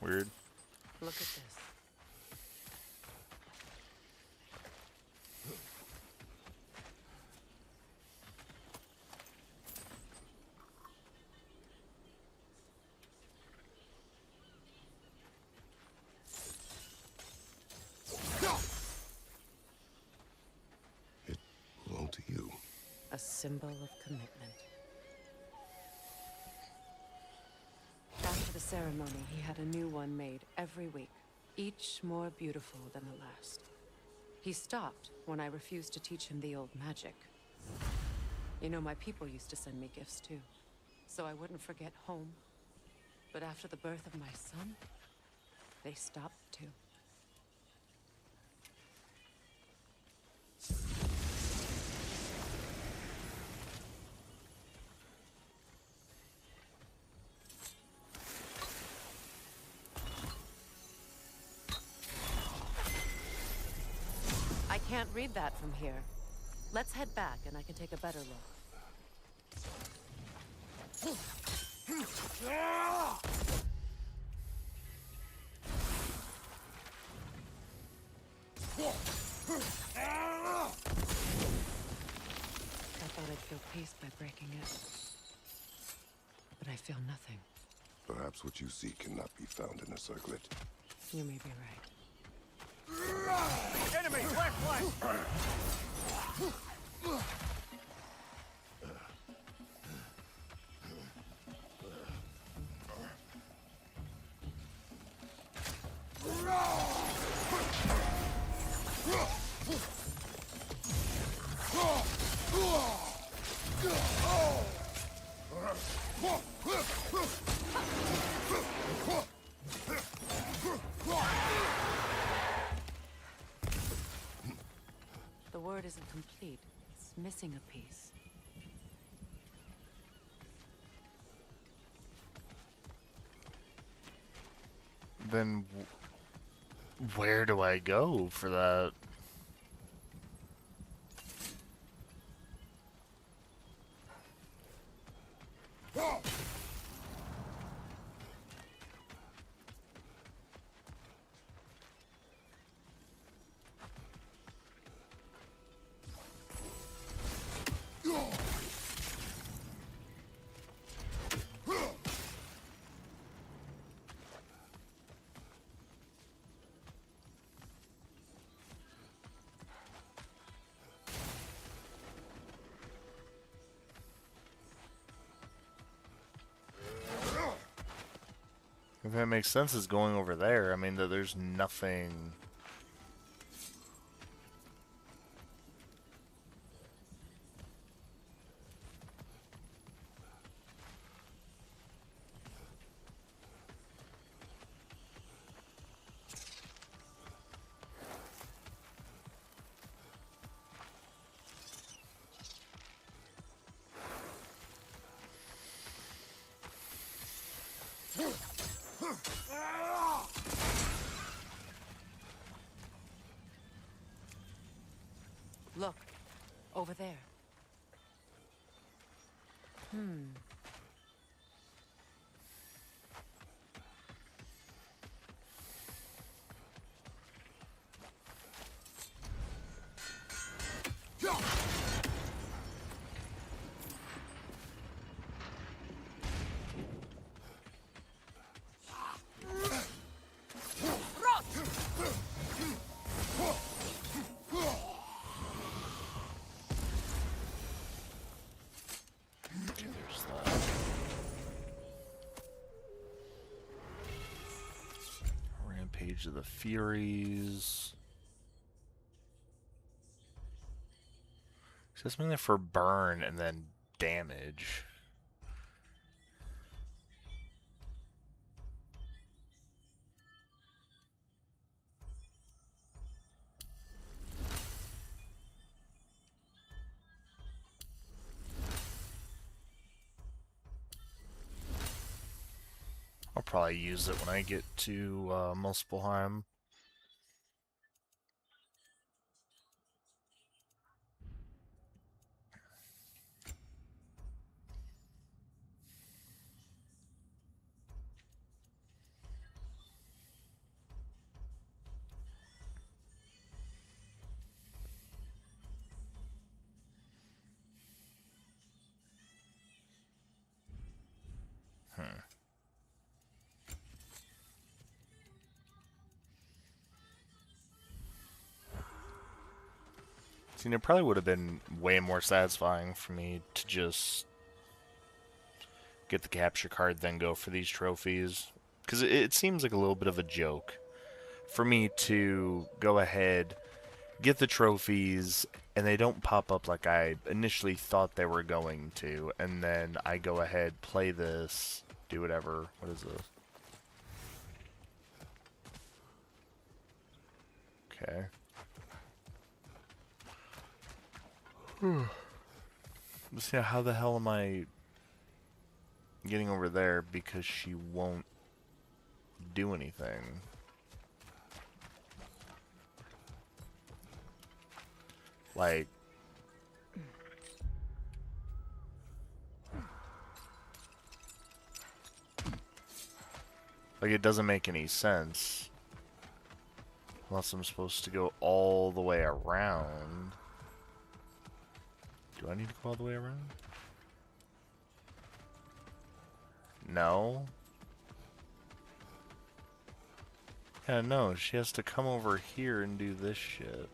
Weird. Look at this. symbol of commitment. After the ceremony, he had a new one made every week, each more beautiful than the last. He stopped when I refused to teach him the old magic. You know, my people used to send me gifts too, so I wouldn't forget home. But after the birth of my son, they stopped too. I can't read that from here. Let's head back and I can take a better look. I thought I'd feel peace by breaking it. But I feel nothing. Perhaps what you see cannot be found in a circlet. You may be right. Enemy, left flank! The word isn't complete. It's missing a piece. Then where do I go for that? If that makes sense, is going over there. I mean, there's nothing. Look, over there. Okay, there's that. Rampage of the Furies. So that's mainly for burn and then damage. I'll probably use it when I get to Muspelheim. See, it probably would have been way more satisfying for me to just get the capture card, then go for these trophies. Because it seems like a little bit of a joke for me to go ahead, get the trophies, and they don't pop up like I initially thought they were going to. And then I go ahead, play this, do whatever. What is this? Okay. Let's see, how the hell am I getting over there because she won't do anything? Like, it doesn't make any sense. Unless I'm supposed to go all the way around. Do I need to go all the way around? No. Yeah, no, she has to come over here and do this shit.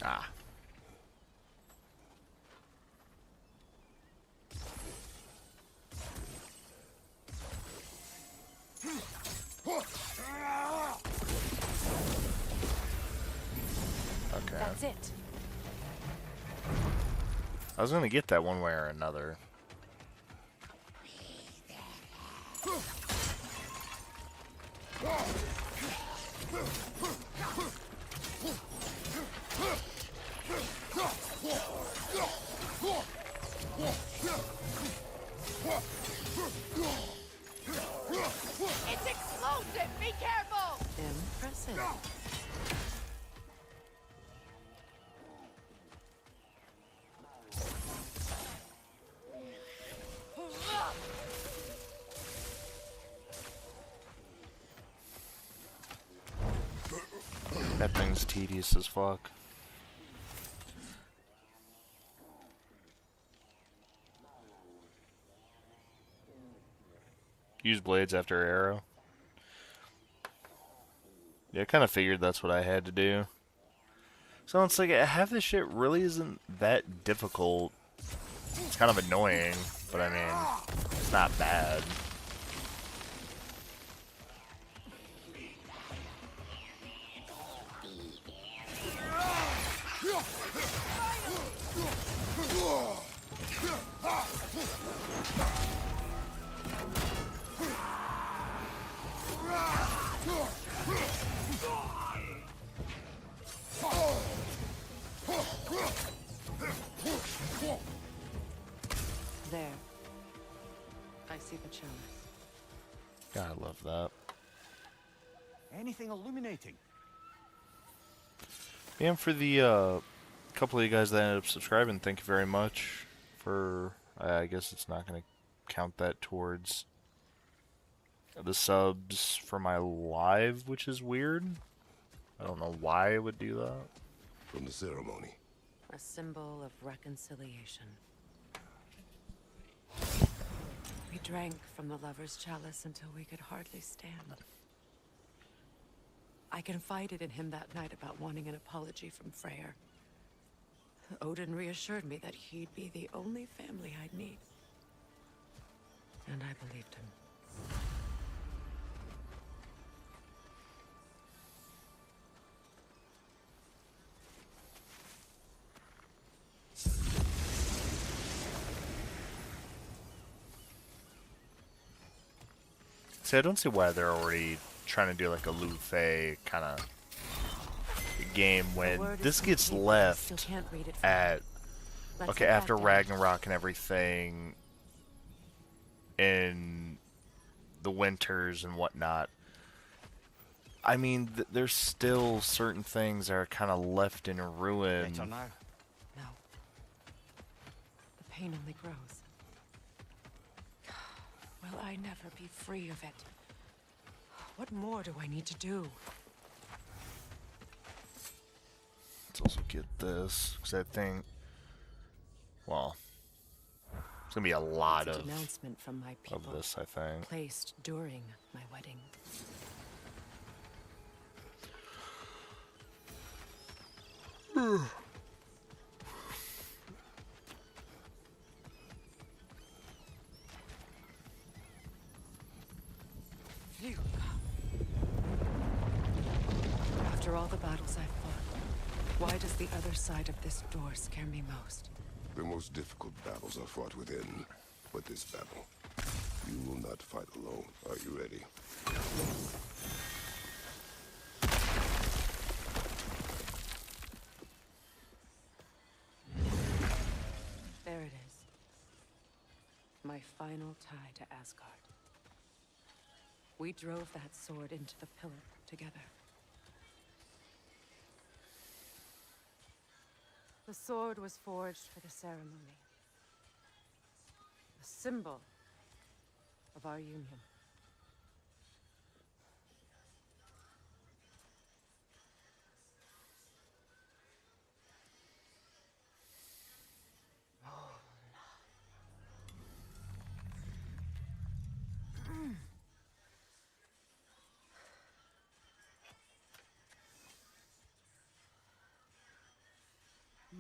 Ah. Okay. That's it. I was gonna get that one way or another. It's explosive! Be careful! Impressive. That thing's tedious as fuck. Use blades after arrow. Yeah, I kind of figured that's what I had to do. So it's like, half this shit really isn't that difficult. It's kind of annoying, but I mean, it's not bad. There. I see the chalice. God, I love that. Anything illuminating? And for the couple of you guys that ended up subscribing, thank you very much for, I guess it's not going to count that towards the subs for my live, which is weird. I don't know why it would do that. From the ceremony. A symbol of reconciliation. We drank from the lover's chalice until we could hardly stand. I confided in him that night about wanting an apology from Freyr. Odin reassured me that he'd be the only family I'd need. And I believed him. See, I don't see why they're already trying to do like a Liu Fei kind of game when this gets left at, okay, after Ragnarok and everything in the winters and whatnot. I mean, there's still certain things that are kind of left in ruin. Better now. No. pain only grows. Will I never be free of it? What more do I need to do? Let's also get this, because I think, well, it's gonna be a lot It's a of denouncement from my people, this, I think. placed during my wedding. Phew. After all the battles I've fought, why does the other side of this door scare me most? The most difficult battles are fought within. But this battle, you will not fight alone. Are you ready? There it is. My final tie to Asgard. We drove that sword into the pillar together. The sword was forged for the ceremony. A symbol of our union.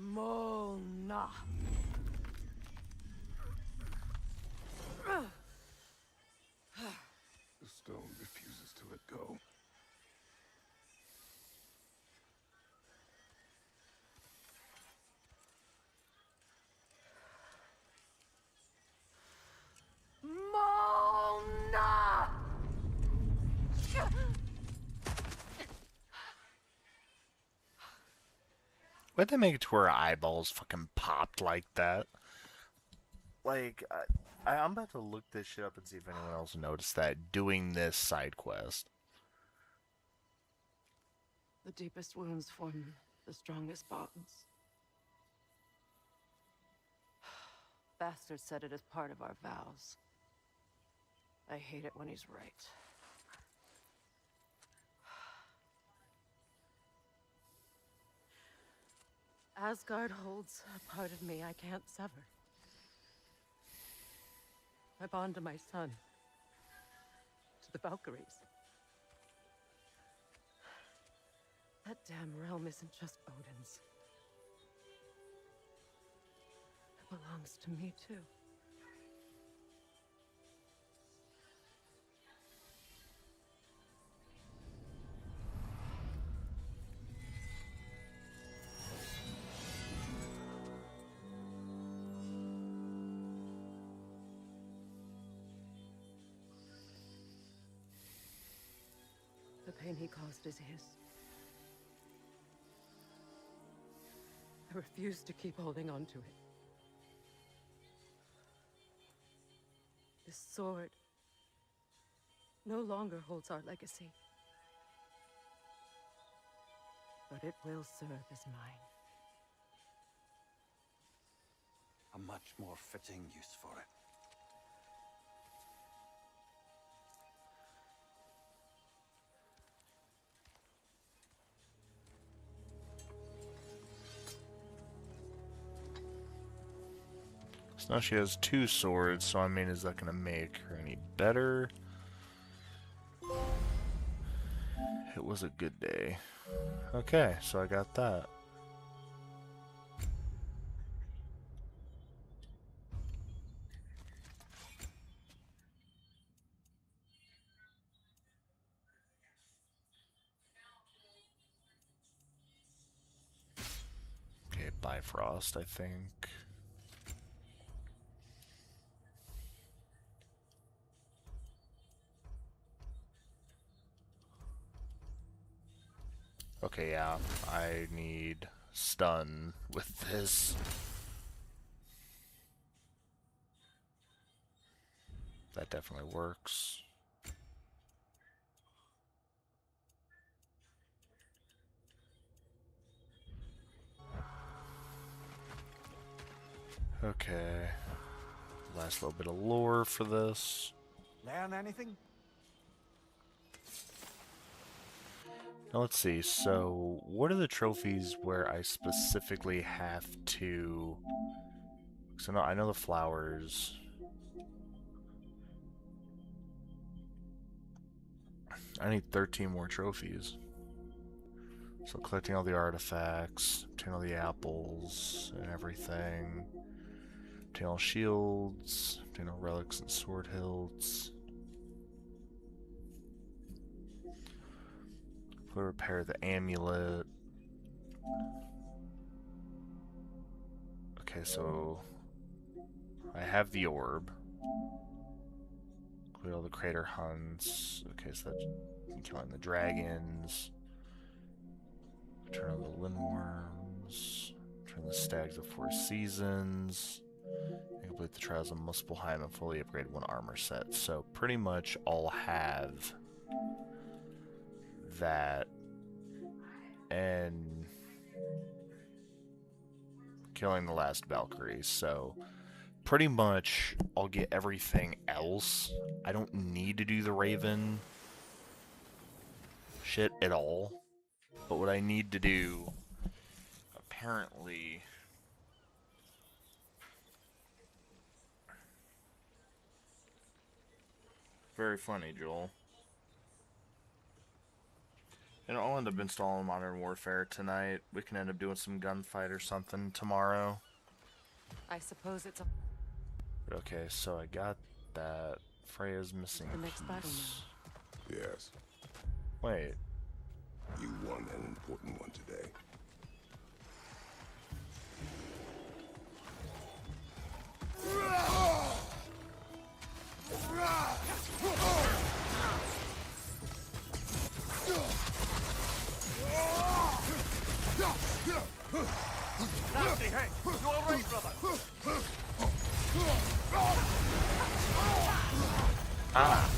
Mona. The stone refuses to let go. Mona! Why'd they make it to where her eyeballs fucking popped like that? Like, I'm about to look this shit up and see if anyone else noticed that doing this side quest. The deepest wounds form the strongest bonds. Bastard said it as part of our vows. I hate it when he's right. Asgard holds a part of me I can't sever. I bond to my son. To the Valkyries. That damn realm isn't just Odin's. It belongs to me, too. The pain he caused is his. I refuse to keep holding on to it. This sword no longer holds our legacy. But it will serve as mine. A much more fitting use for it. So now she has two swords, so I mean, is that gonna make her any better? It was a good day. Okay, so I got that. Okay, Bifrost, I think. Okay, yeah, I need stun with this. That definitely works. Okay. Last little bit of lore for this. Learn anything? Now let's see, so what are the trophies where I specifically have to... So I know the flowers. I need 13 more trophies. So collecting all the artifacts, obtaining all the apples and everything. Obtaining all shields, obtaining all relics and sword hilts. Repair the amulet. Okay, so I have the orb. Clear all the crater hunts. Okay, so that's killing the dragons. Turn on the lindworms. Turn the stags of 4 seasons. And complete the trials of Muspelheim and fully upgrade 1 armor set. So pretty much all have that, and killing the last Valkyrie. So pretty much I'll get everything else. I don't need to do the Raven shit at all. But what I need to do, apparently, very funny, Joel. And I'll end up installing Modern Warfare tonight. We can end up doing some gunfight or something tomorrow. I suppose it's a... Okay, so I got that. Freya's missing The next battle piece. Yes, Wait. you won an important one today. Nasty, hey! You all right, brother? Ah!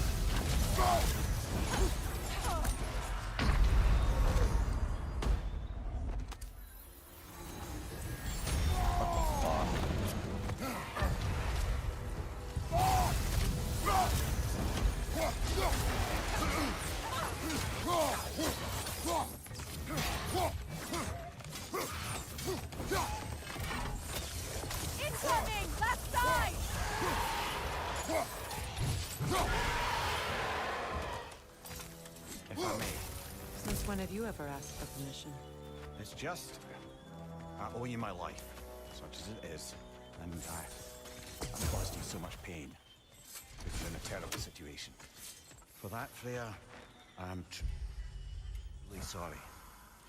Incoming! Left side! If I may, Since when have you ever asked for permission? it's just... I owe you my life, such as it is. And I've caused you so much pain. Put you in a terrible situation. For that, Freya, I'm truly sorry.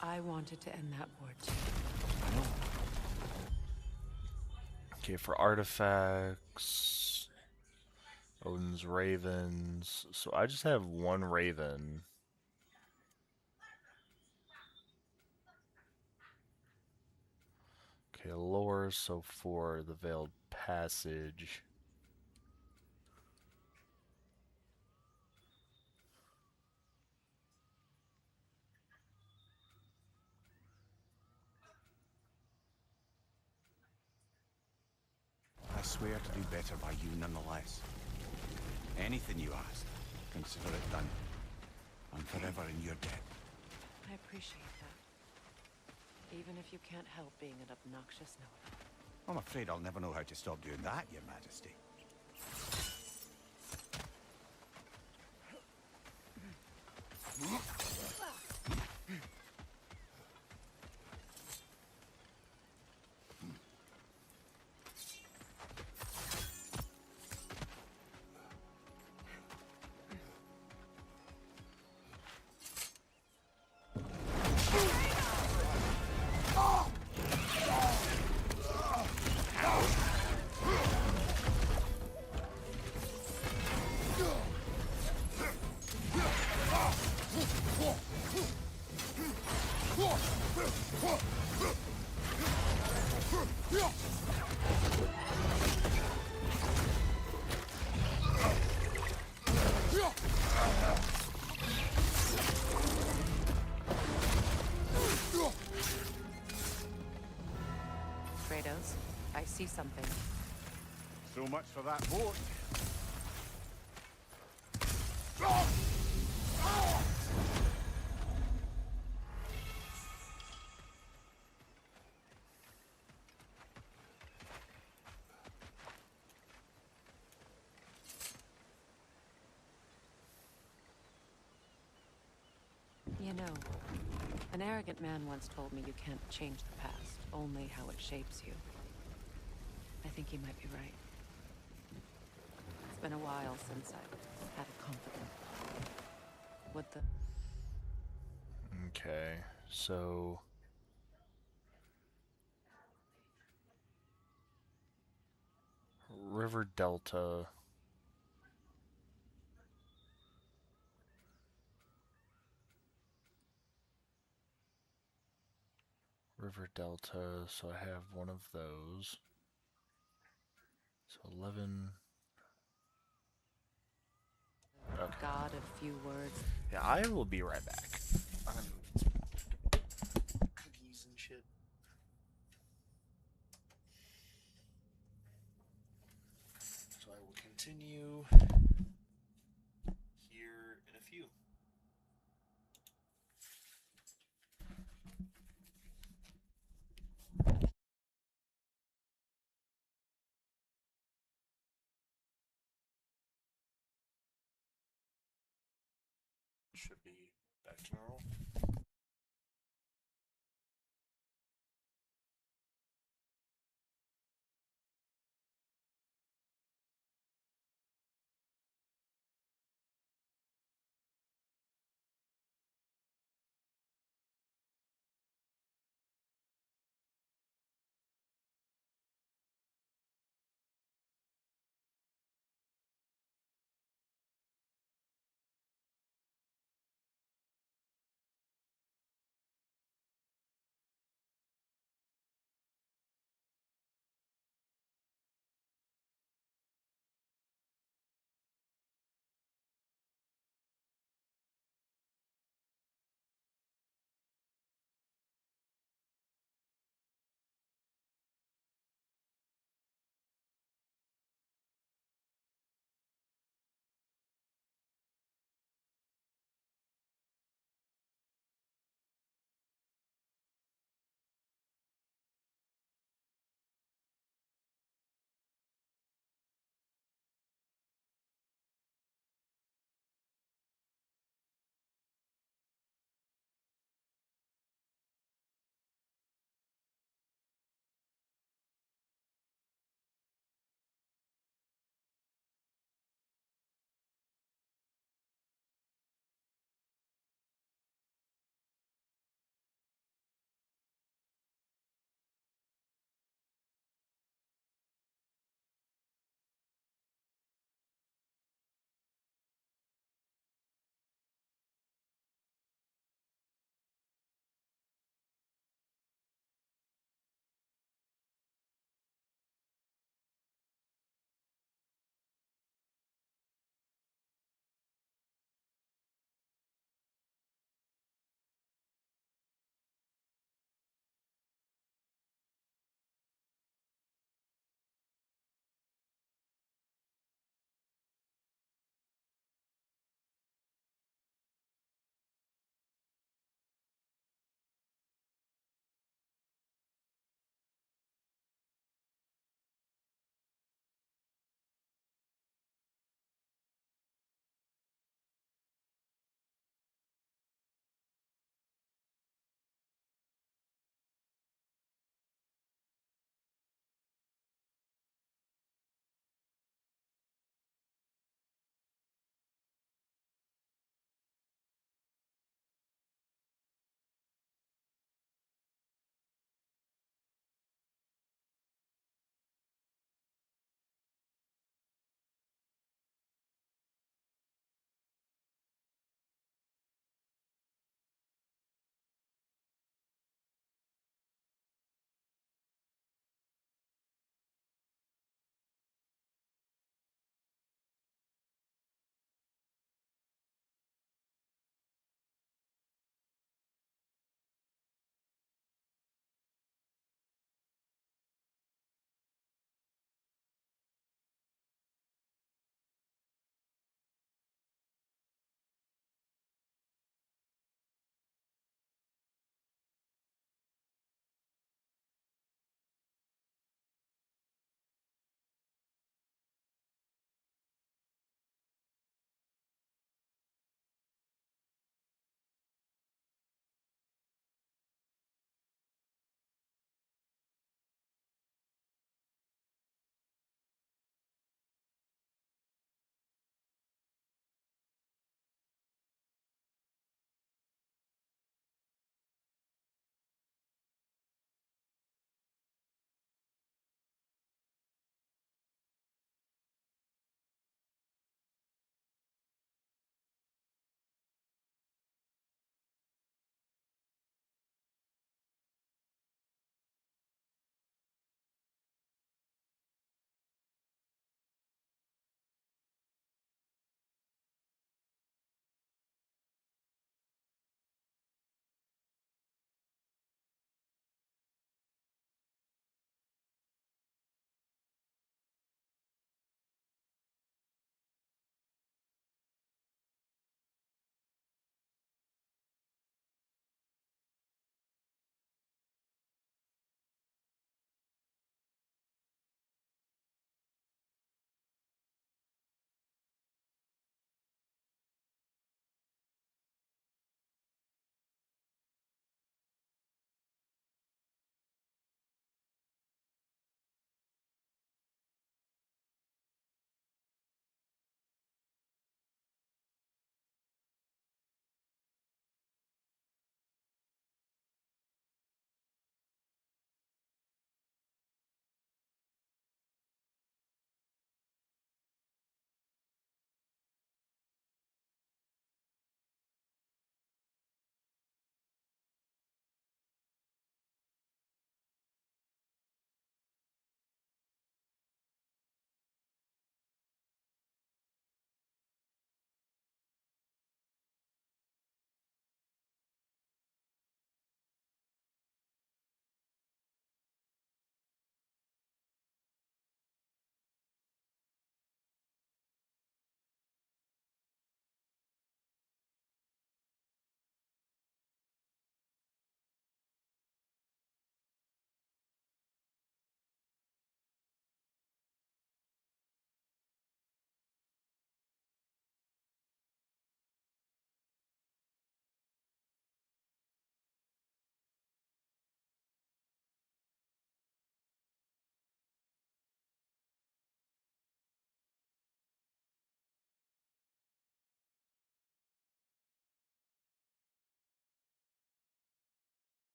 I wanted to end that war too. I know. Okay, for artifacts, Odin's ravens. So I just have 1 raven. Okay, lore, so for the Veiled Passage. I swear to do better by you nonetheless. Anything you ask, consider it done. I'm forever in your debt. I appreciate that. Even if you can't help being an obnoxious gnome. I'm afraid I'll never know how to stop doing that, Your Majesty. Kratos, I I see something. So much for that boat. You know, an arrogant man once told me you can't change the past, only how it shapes you. I think he might be right. It's been a while since I've had a confidant. What the... Okay, so... River Delta... River Delta, so I have one of those. So 11... Okay. God of few words. Yeah, I will be right back. I'm gonna move some cookies and shit. So I will continue here in a few. Should be back to normal.